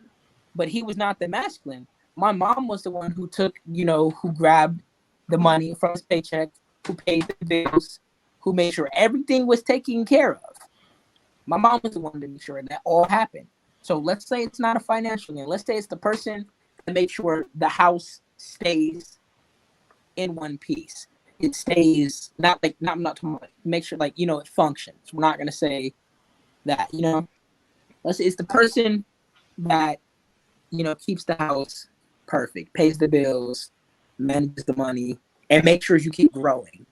but he was not the masculine. My mom was the one who took, who grabbed the money from his paycheck, who paid the bills, who made sure everything was taken care of. My mom was the one to make sure that all happened. So let's say it's not a financial gain. Let's say it's the person that makes sure the house stays in one piece. It stays not talking about make sure it functions. We're not gonna say that let's say it's the person that keeps the house perfect, pays the bills, manages the money, and makes sure you keep growing.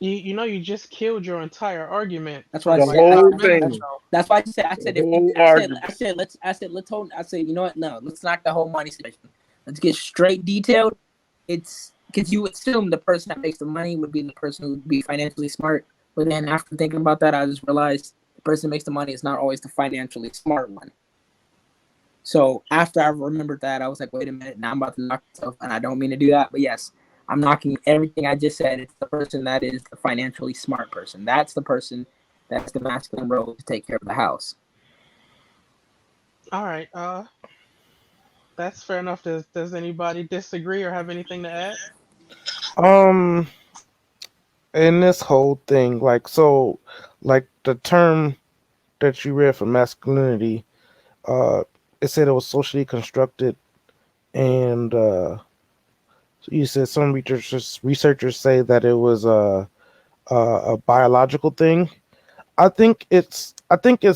You just killed your entire argument That's why I from The like said. 5 whole minutes thing, ago. That's why I the said if you whole argument. I said you know what? No, let's knock the whole money situation. Let's get straight detailed. It's because you assume the person that makes the money would be the person who would be financially smart, but then after thinking about that, I just realized the person who makes the money is not always the financially smart one. So after I remembered that, I was like, wait a minute, now I'm about to knock myself, and I don't mean to do that, but yes, I'm knocking everything I just said. It's the person that is the financially smart person. That's the person that's the masculine role to take care of the house. All right, that's fair enough. Does anybody disagree or have anything to add? Um, in this whole thing, like so, like the term that you read for masculinity, uh, it said it was socially constructed, and you said some researchers say that it was a biological thing. I think it's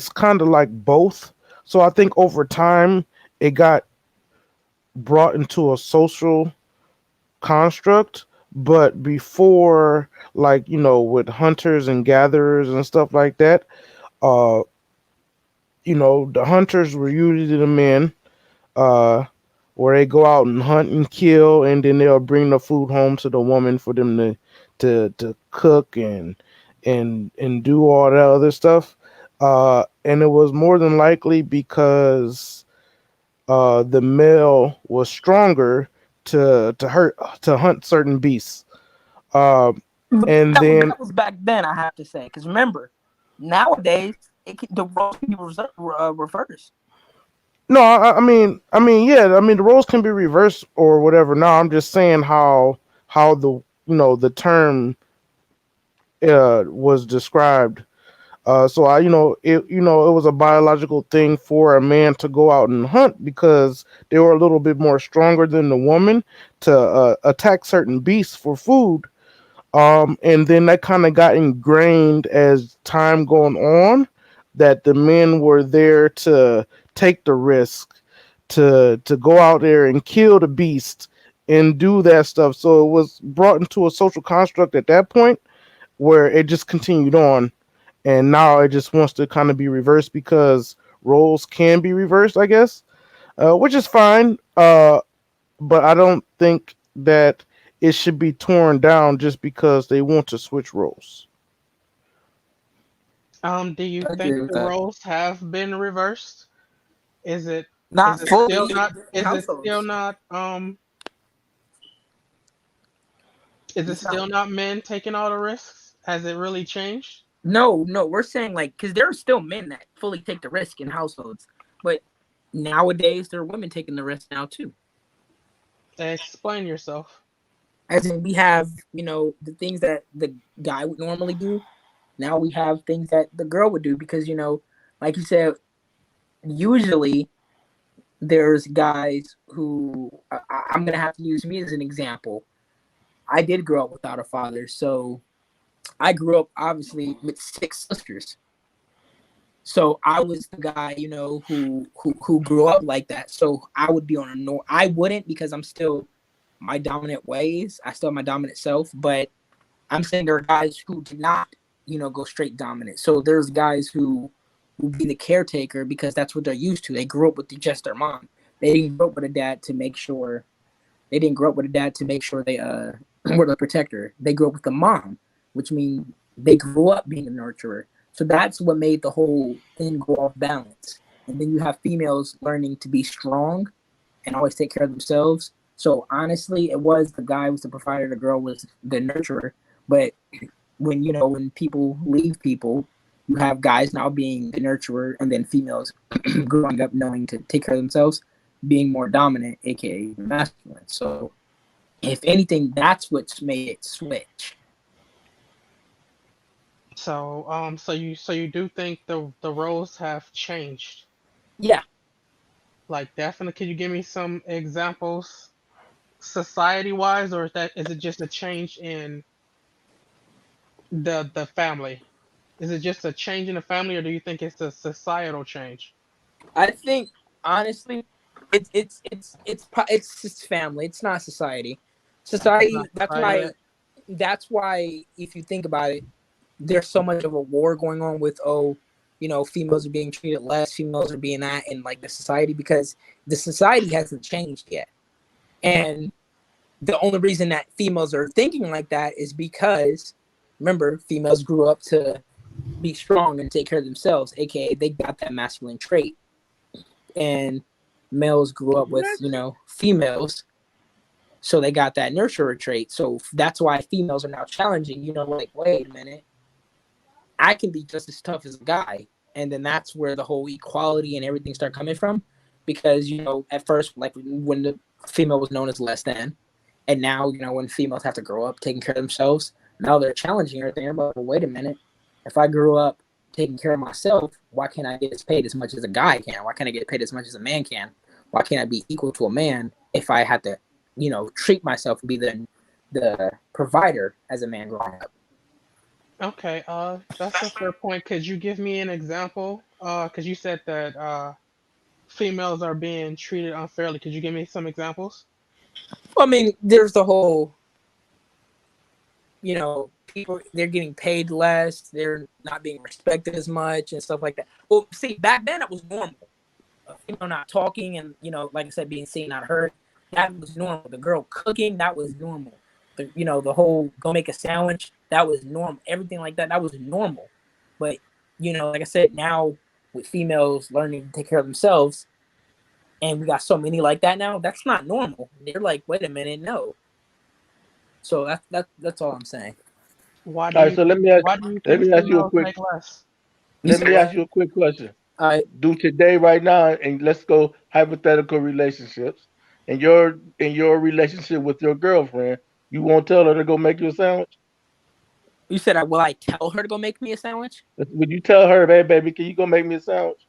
kind of like both. So I think over time it got brought into a social construct, but before, like, with hunters and gatherers and stuff like that, uh the hunters were usually the men, uh where they go out and hunt and kill, and then they'll bring the food home to the woman for them to cook and do all that other stuff. And it was more than likely because the male was stronger to hunt certain beasts. Um, But and then that was back then, I have to say, because remember, nowadays the roles can be reversed. no, I mean, yeah, I mean the roles can be reversed or whatever. No, I'm just saying how the term was described. So it was a biological thing for a man to go out and hunt because they were a little bit more stronger than the woman to attack certain beasts for food. And then that kind of got ingrained as time going on, that the men were there to take the risk, to go out there and kill the beast and do that stuff. So it was brought into a social construct at that point where it just continued on, and now it just wants to kind of be reversed because roles can be reversed, I guess, which is fine. But I don't think that it should be torn down just because they want to switch roles. Do you I think agree with the that. roles have been reversed? Is it is Not it still fully not in is it still households. not is it It's not. still not men taking all the risks? Has it really changed? No, no, we're saying like because there are still men that fully take the risk in households, but nowadays there are women taking the risk now too. Explain yourself. As in, we have the things that the guy would normally do. Now we have things that the girl would do because like you said, usually there's guys who I'm gonna have to use me as an example. I did grow up without a father, so I grew up obviously with six sisters. So I was the guy, who grew up like that. So I would be on a no. I wouldn't because I'm still my dominant ways. I still have my dominant self, but I'm saying there are guys who did not, go straight dominant. So there's guys who will be the caretaker because that's what they're used to. They grew up with just their mom. They didn't grow up with a dad to make sure. They didn't grow up with a dad to make sure they were the protector. They grew up with a mom, which means they grew up being a nurturer. So that's what made the whole thing go off balance. And then you have females learning to be strong and always take care of themselves. So honestly, it was the guy was the provider, the girl was the nurturer. But when people leave people, you have guys now being the nurturer, and then females growing up knowing to take care of themselves, being more dominant, aka masculine. So if anything, that's what's made it switch. So you do think the roles have changed? Yeah, Like definitely, can you give me some examples society wise, or is it just a change in the family? Is it just a change in the family, or do you think it's a societal change? I think honestly, it's just family. It's not society. It's not Society. That's society why. yet. That's why if you think about it, there's so much of a war going on with females are being treated less, females are being that in like the society because the society hasn't changed yet. And the only reason that females are thinking like that is because remember, females grew up to be strong and take care of themselves, aka they got that masculine trait. And males grew up with, What? females, so they got that nurturer trait. So that's why females are now challenging, like, wait a minute, I can be just as tough as a guy. And then that's where the whole equality and everything start coming from. Because, at first, like when the female was known as less than, and now, when females have to grow up taking care of themselves, now they're challenging everything. I'm like, well, wait a minute. If I grew up taking care of myself, why can't I get paid as much as a guy can? Why can't I get paid as much as a man can? Why can't I be equal to a man if I had to, treat myself and be the provider as a man growing up? Okay, that's a fair point. Could you give me an example? Because you said that females are being treated unfairly. Could you give me some examples? Well, I mean, there's the whole, people they're getting paid less, they're not being respected as much and stuff like that. Well, see, back then it was normal. Not talking and like I said, being seen, not heard. That was normal. The girl cooking, that was normal. The whole go make a sandwich, that was normal. Everything like that, that was normal. But like I said, now with females learning to take care of themselves, and we got so many like that now, that's not normal. They're like, wait a minute, no. So that's all I'm saying. Why do All right, you so think why do you let think me ask you a females quick make less? You let said me ask what? you a quick question. I Do today right now, and let's go hypothetical relationships. In your relationship with your girlfriend, you won't tell her to go make you a sandwich. You said, will I tell her to go make me a sandwich? Would you tell her, hey baby, can you go make me a sandwich?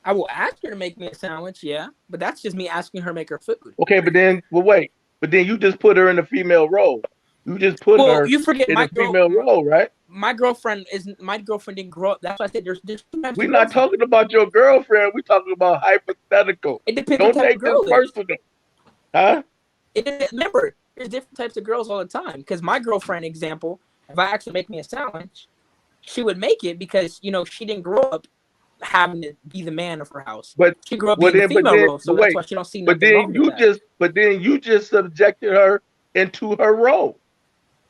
I will ask her to make me a sandwich, yeah, but that's just me asking her to make her food. Okay, but then, well, wait. But then you just put her in the female role. You just put Well, her you forget in a female role, right? my girlfriend didn't grow up. That's why I said there's two types We're of not girls. talking about your girlfriend. We're talking about hypothetical. It depends what Don't type of take this girl it is. personal, huh? Remember, there's different types of girls all the time. Because my girlfriend, example, if I asked her to make me a sandwich, she would make it because she didn't grow up having to be the man of her house. But She grew up well being the then, female role, so but that's wait, why she don't see nothing wrong with that. but then you just subjected her into her role.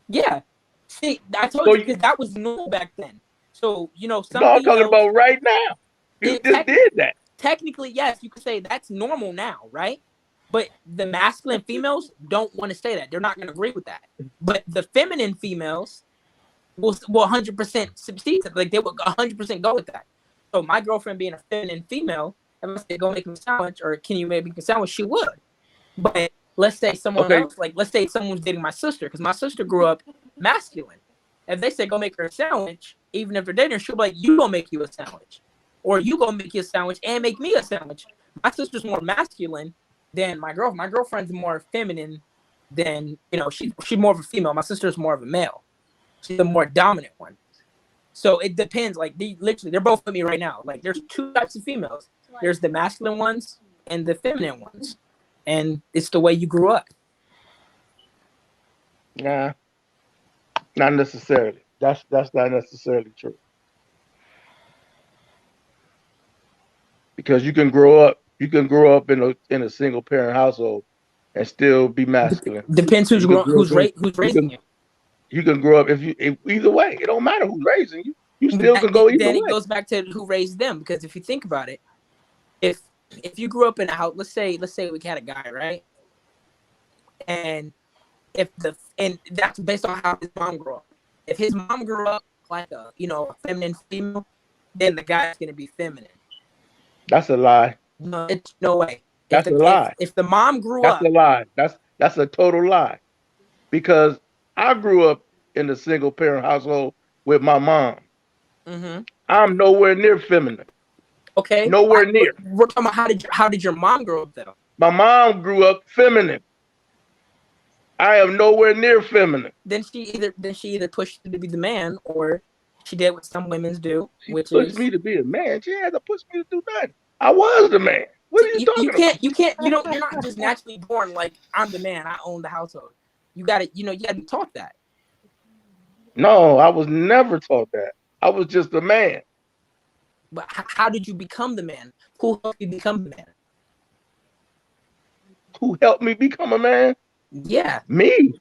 Yeah. See, I told So you because that was normal back then. So some no, I'm talking females. about right now. You just did that. Technically, yes, you could say that's normal now, right? But the masculine females don't want to say that. They're not going to agree with that. But the feminine females will 100% succeed. Like they will 100% go with that. So my girlfriend being a feminine female, if I say go make me a sandwich or can you make me a sandwich, she would. But let's say someone Okay, else, like let's say someone's dating my sister, because my sister grew up masculine. If they say go make her a sandwich, even if they're dating her, she'll be like, you gonna make you a sandwich. Or you gonna make you a sandwich and make me a sandwich. My sister's more masculine than my girlfriend. My girlfriend's more feminine than, she's more of a female. My sister's more of a male. She's the more dominant one. So it depends. Like they're both with me right now. Like there's two types of females. There's the masculine ones and the feminine ones. And it's the way you grew up. nah, not necessarily. That's not necessarily true. Because you can grow up in a single parent household and still be masculine. Depends You can grow who's up you raising can you. you can grow up if either way. It don't matter who's raising you. You still can go either Then it way. goes back to who raised them. Because if you think about it, if you grew up in a house, let's say we had a guy, right? And and that's based on how his mom grew up. If his mom grew up like a feminine female, then the guy's gonna be feminine. That's a lie. No, it's no way. That's a lie. If the mom grew That's up, a lie. That's a total lie. Because I grew up in a single parent household with my mom. mm-hmm. I'm nowhere near feminine. Okay, Nowhere near. we're talking about how did your mom grow up though? My mom grew up feminine. I am nowhere near feminine. Then she either pushed you to be the man, or she did what some women do, She which pushed is me to be a man. She had to push me to do nothing. I was the man. What are you talking about? you're not just naturally born like I'm the man, I own the household. You gotta be taught that. No, I was never taught that. I was just a man. But how did you become the man? Who helped you become the man? Who helped me become a man? Yeah. Me.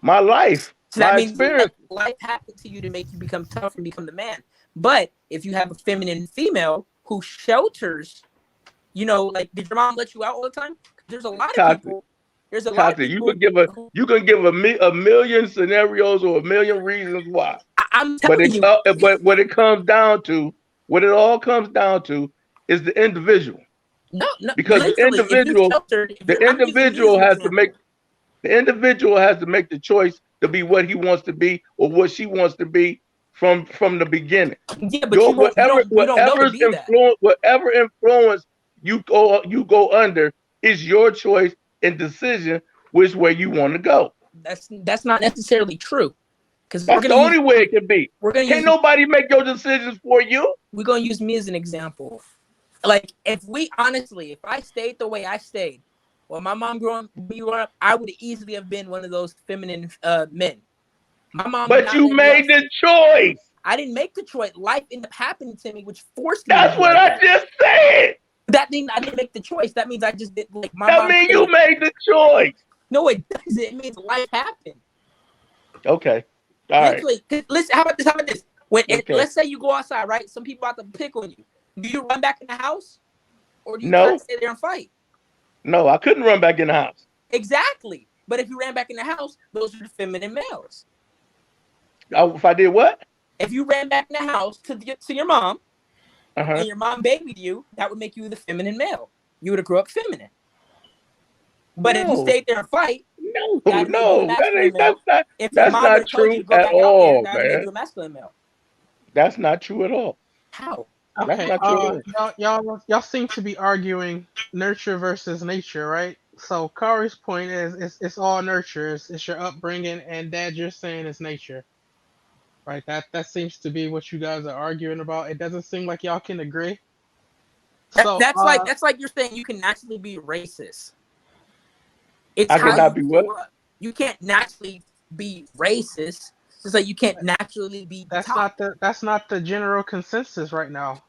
My life. So that my means experience. life happened to you to make you become tough and become the man. But if you have a feminine female who shelters, like did your mom let you out all the time? There's a lot of people. There's a lot of people. You can give a million scenarios or a million reasons why. I'm telling you. But what it comes down to, what it all comes down to, is the individual. No, because the individual has to make the choice to be what he wants to be or what she wants to be from the beginning. Yeah, but whatever influence you go under is your choice and decision which way you want to go. That's not necessarily true. Because that's the only way it can be. Can't nobody make your decisions for you. We're gonna use me as an example. Like if I stayed the way I stayed, well, my mom growing up, I would easily have been one of those feminine men. My mom. But you made the choice. I didn't make the choice. Life ended up happening to me, which forced me. That's what I just said. That means I didn't make the choice. That means I just did like my. That means you made the choice. No, it doesn't. It means life happened. Okay. All right. Listen. How about this? Let's say you go outside, right? Some people about to pick on you. Do you run back in the house, or do you try to stay there and fight? No, I couldn't run back in the house. Exactly. But if you ran back in the house, those are the feminine males. If I did what? If you ran back in the house to your mom, and your mom babied you, that would make you the feminine male. You would have grew up feminine. But if you stayed there and fight, that's not true at all, man. Make you a masculine male. That's not true at all. How? Okay, y'all seem to be arguing nurture versus nature, right? So Kari's point is it's all nurture. It's your upbringing, and Dad, you're saying it's nature, right? That seems to be what you guys are arguing about. It doesn't seem like y'all can agree. That, So that's like that's like you're saying you can naturally be racist. It's I how cannot you be what? grew up. You can't naturally be racist, just like you can't naturally be top. that's not the general consensus right now.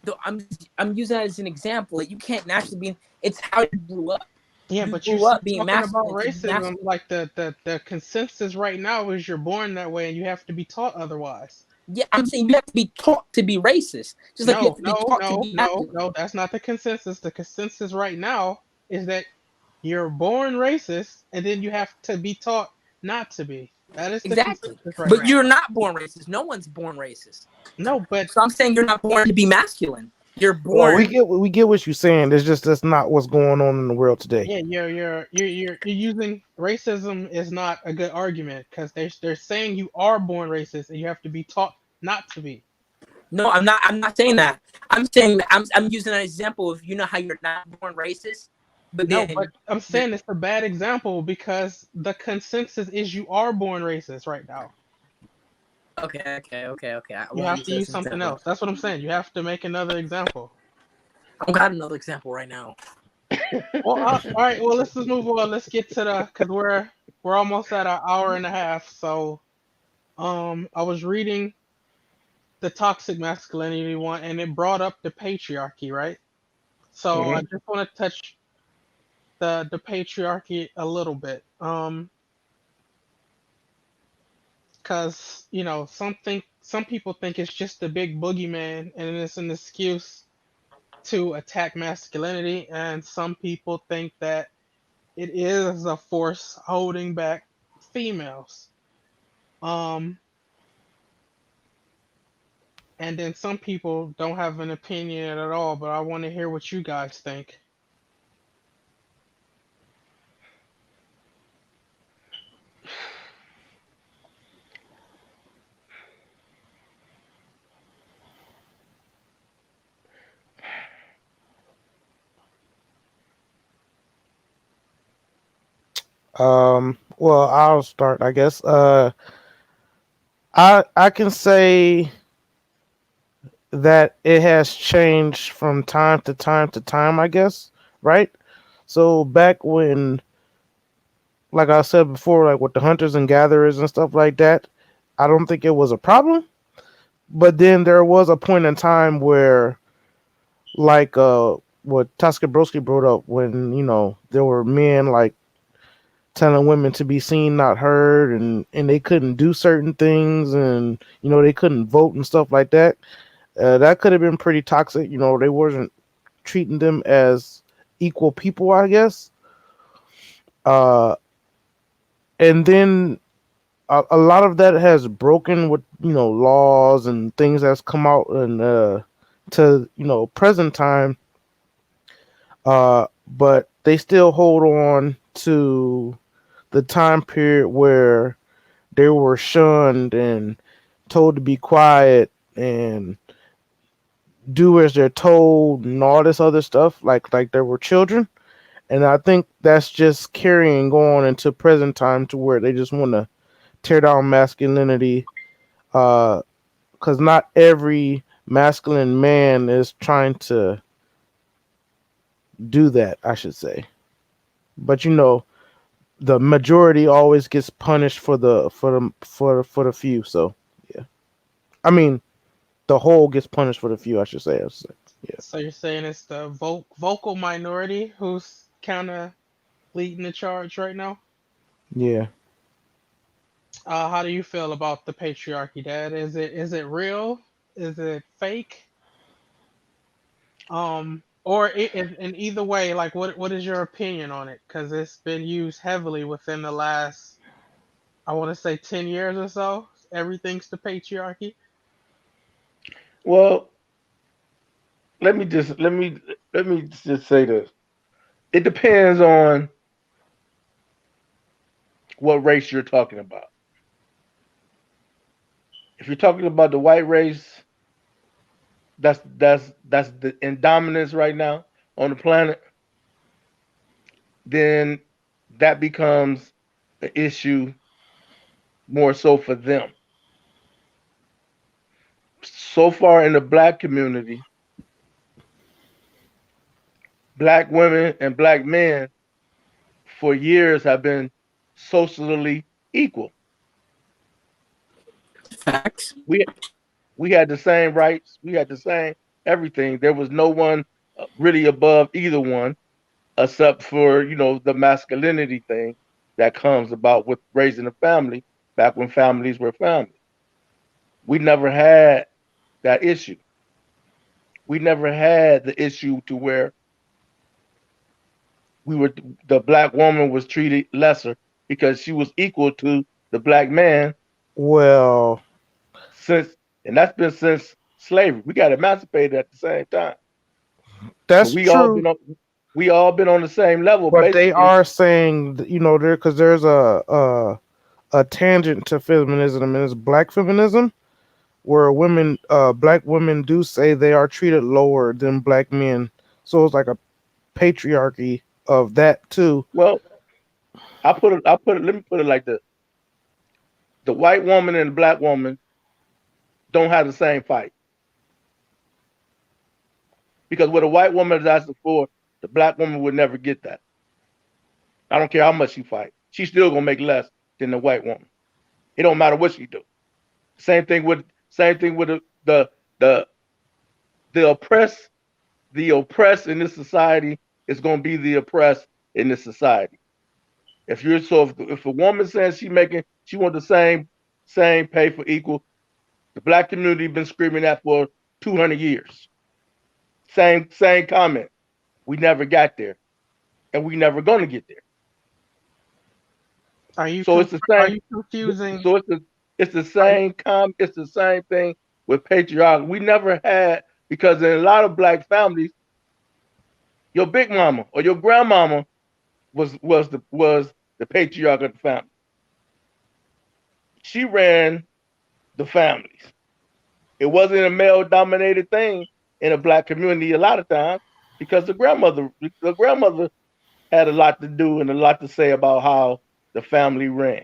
Though I'm using that as an example. Like you can't naturally be. It's how you grew up. Yeah, You but you're grew up being talking about masculine, so you racism. naturally. Like the consensus right now is you're born that way, and you have to be taught otherwise. Yeah, I'm saying you have to be taught to be racist, just like you have No, to be no, taught to no, be no, masculine. no. That's not the consensus. The consensus right now is that you're born racist, and then you have to be taught not to be. That is the Exactly. consensus right But now. you're not born racist. No one's born racist. No, but So I'm saying you're not born to be masculine. You're Well, born. we get what you're saying. It's just that's not what's going on in the world today. yeah, you're using racism is not a good argument because they're saying you are born racist and you have to be taught not to be. No, I'm not. I'm not saying that. I'm saying that I'm using an example of how you're not born racist, but No, but then I'm you're saying it's a bad example because the consensus is you are born racist right now. okay. I You won't have use to that as use an something example. else. That's what I'm saying. You have to make another example. I don't got another example right now. Well, all right. Well, let's just move on. Let's get to the because we're almost at an hour and a half. So, I was reading the toxic masculinity one, and it brought up the patriarchy, right? So I Mhm. just want to touch the patriarchy a little bit, because some people think it's just the big boogeyman, and it's an excuse to attack masculinity, and some people think that it is a force holding back females. Um, and then some people don't have an opinion at all, but I want to hear what you guys think. Well, I'll start, I guess. I can say that it has changed from time to time to time, I guess, right? So back when, like I said before, like with the hunters and gatherers and stuff like that, I don't think it was a problem. But then there was a point in time where, like, what Tosca Broski brought up, when there were men like telling women to be seen, not heard, and they couldn't do certain things, and they couldn't vote and stuff like that. That could have been pretty toxic. They wasn't treating them as equal people, I guess. Uh, and then a lot of that has broken with laws and things that's come out and to present time. But they still hold on to the time period where they were shunned and told to be quiet and do as they're told and all this other stuff, like they were children. And I think that's just carrying on into present time to where they just want to tear down masculinity. Because not every masculine man is trying to do that, I should say. But the majority always gets punished for the few. So yeah, I mean the whole gets punished for the few. I should say. Yeah, So you're saying it's the vocal minority who's kind of leading the charge right now? yeah. How do you feel about the patriarchy, Dad? Is it real? Is it fake? Or in either way, like what is your opinion on it? Because it's been used heavily within the last, I want to say, 10 years or so. Everything's the patriarchy. Well, let me just say this. It depends on what race you're talking about. If you're talking about the white race, that's the in dominance right now on the planet. then that becomes an issue more so for them. So far in the black community, black women and black men for years have been socially equal. Facts. We we had the same rights, we had the same everything. There was no one really above either one, except for the masculinity thing that comes about with raising a family back when families were family. We never had that issue. We never had the issue to where we were the black woman was treated lesser because she was equal to the black man Well, since and that's been since slavery. We got emancipated at the same time. So that's true. we all been on the same level But they basically. are saying, there because there's a tangent to feminism, and it's black feminism, where black women do say they are treated lower than black men. So it's like a patriarchy of that too. Well, let me put it like this. The white woman and the black woman don't have the same fight. Because what a white woman is asking for, the black woman would never get that. I don't care how much she fight. She's still gonna make less than the white woman. It don't matter what she do. Same thing with the the oppressed the oppressed in this society is gonna be the oppressed in this society. If a woman says she want the same pay for equal, the black community been screaming that for 200 years. Same comment. We never got there, and we never gonna get there. So it's the Are same. you confusing? So it's the Are you, it's the same thing with patriarchy. We never had because in a lot of black families, your big mama or your grandmama was the patriarch of the family. She ran the families. It wasn't a male dominated thing in a black community a lot of times because the grandmother had a lot to do and a lot to say about how the family ran.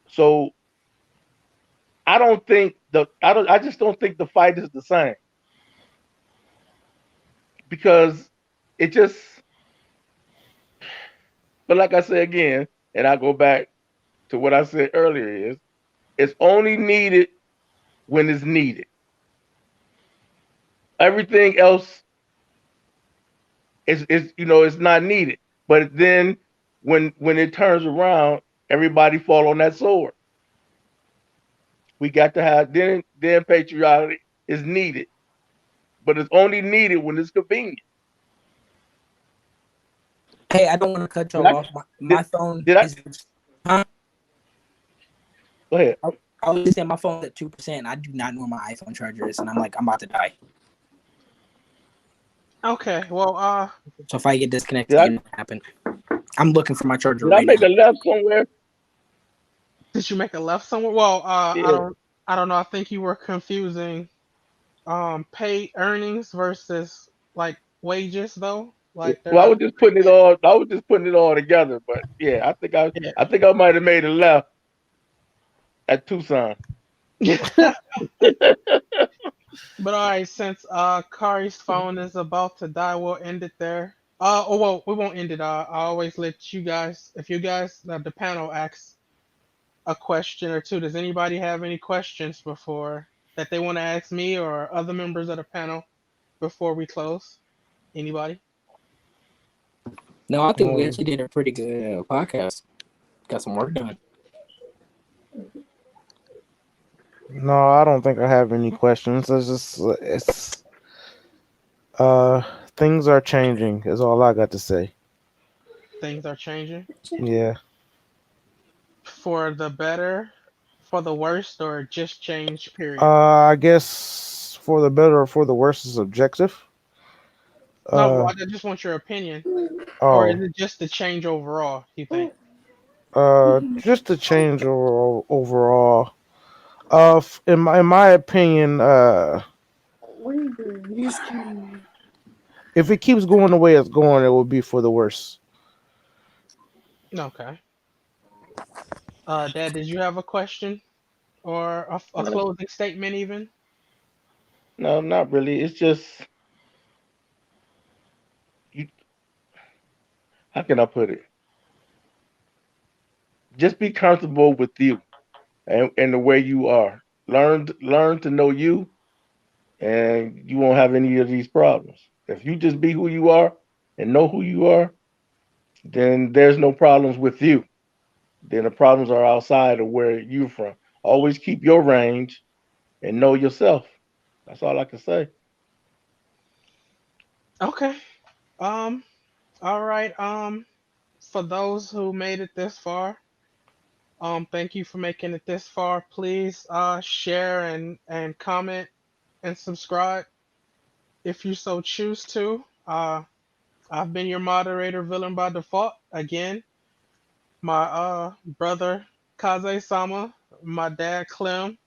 So I just don't think the fight is the same because it just but like I say again, and I go back to what I said earlier is it's only needed when it's needed. Everything else is not needed. But then when it turns around, everybody fall on that sword. We got to have then patriotic is needed, but it's only needed when it's convenient. Hey, I don't want to cut Did y'all I off. My did, phone did I is. Huh? go ahead? I was just saying my phone's at 2%. I do not know where my iPhone charger is, and I'm about to die. okay. Well, So if I get disconnected, Did I you know what happened. I'm looking for my charger did I right make now. a left somewhere? did you make a left somewhere? Well, Yeah. I don't know. I think you were confusing pay earnings versus like wages though. Like they're Well, not the same thing. I was just putting it all together. But yeah, Yeah. I think I might have made a left at Tucson. But all right, since Kari's phone is about to die, we'll end it there. Oh well, we won't end it. I always let you guys, if you guys, the panel asks a question or two. Does anybody have any questions before that they want to ask me or other members of the panel before we close? Anybody? No, I think we Um, actually did a pretty good podcast. Got some work done. no, I don't think I have any questions. It's uh things are changing. Is all I got to say. Things are changing Yeah. for the better, for the worst, or just change. Period. I guess for the better or for the worse is objective. No, Uh I just want your opinion, or is oh. it just the change overall? You think? Just to change overall. In my opinion, If it keeps going the way it's going, it will be for the worse. Okay. Dad, did you have a question or a No, closing statement even? no, not really. It's just you. How can I put it? Just be comfortable with you and the way you are. Learn to know you, and you won't have any of these problems. If you just be who you are and know who you are, then there's no problems with you. Then the problems are outside of where you're from. Always keep your range and know yourself. That's all I can say. Okay. Um. All right. For those who made it this far, thank you for making it this far. Please, share and comment and subscribe if you so choose to. I've been your moderator, Villain by Default. Again, my brother Kaze Sama, my dad Clem,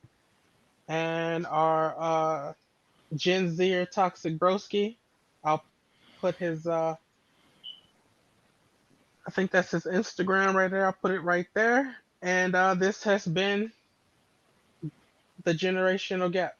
and our Gen Zer Toxic Broski. I'll put his I think that's his Instagram right there. I'll put it right there. And this has been the Generational Gap.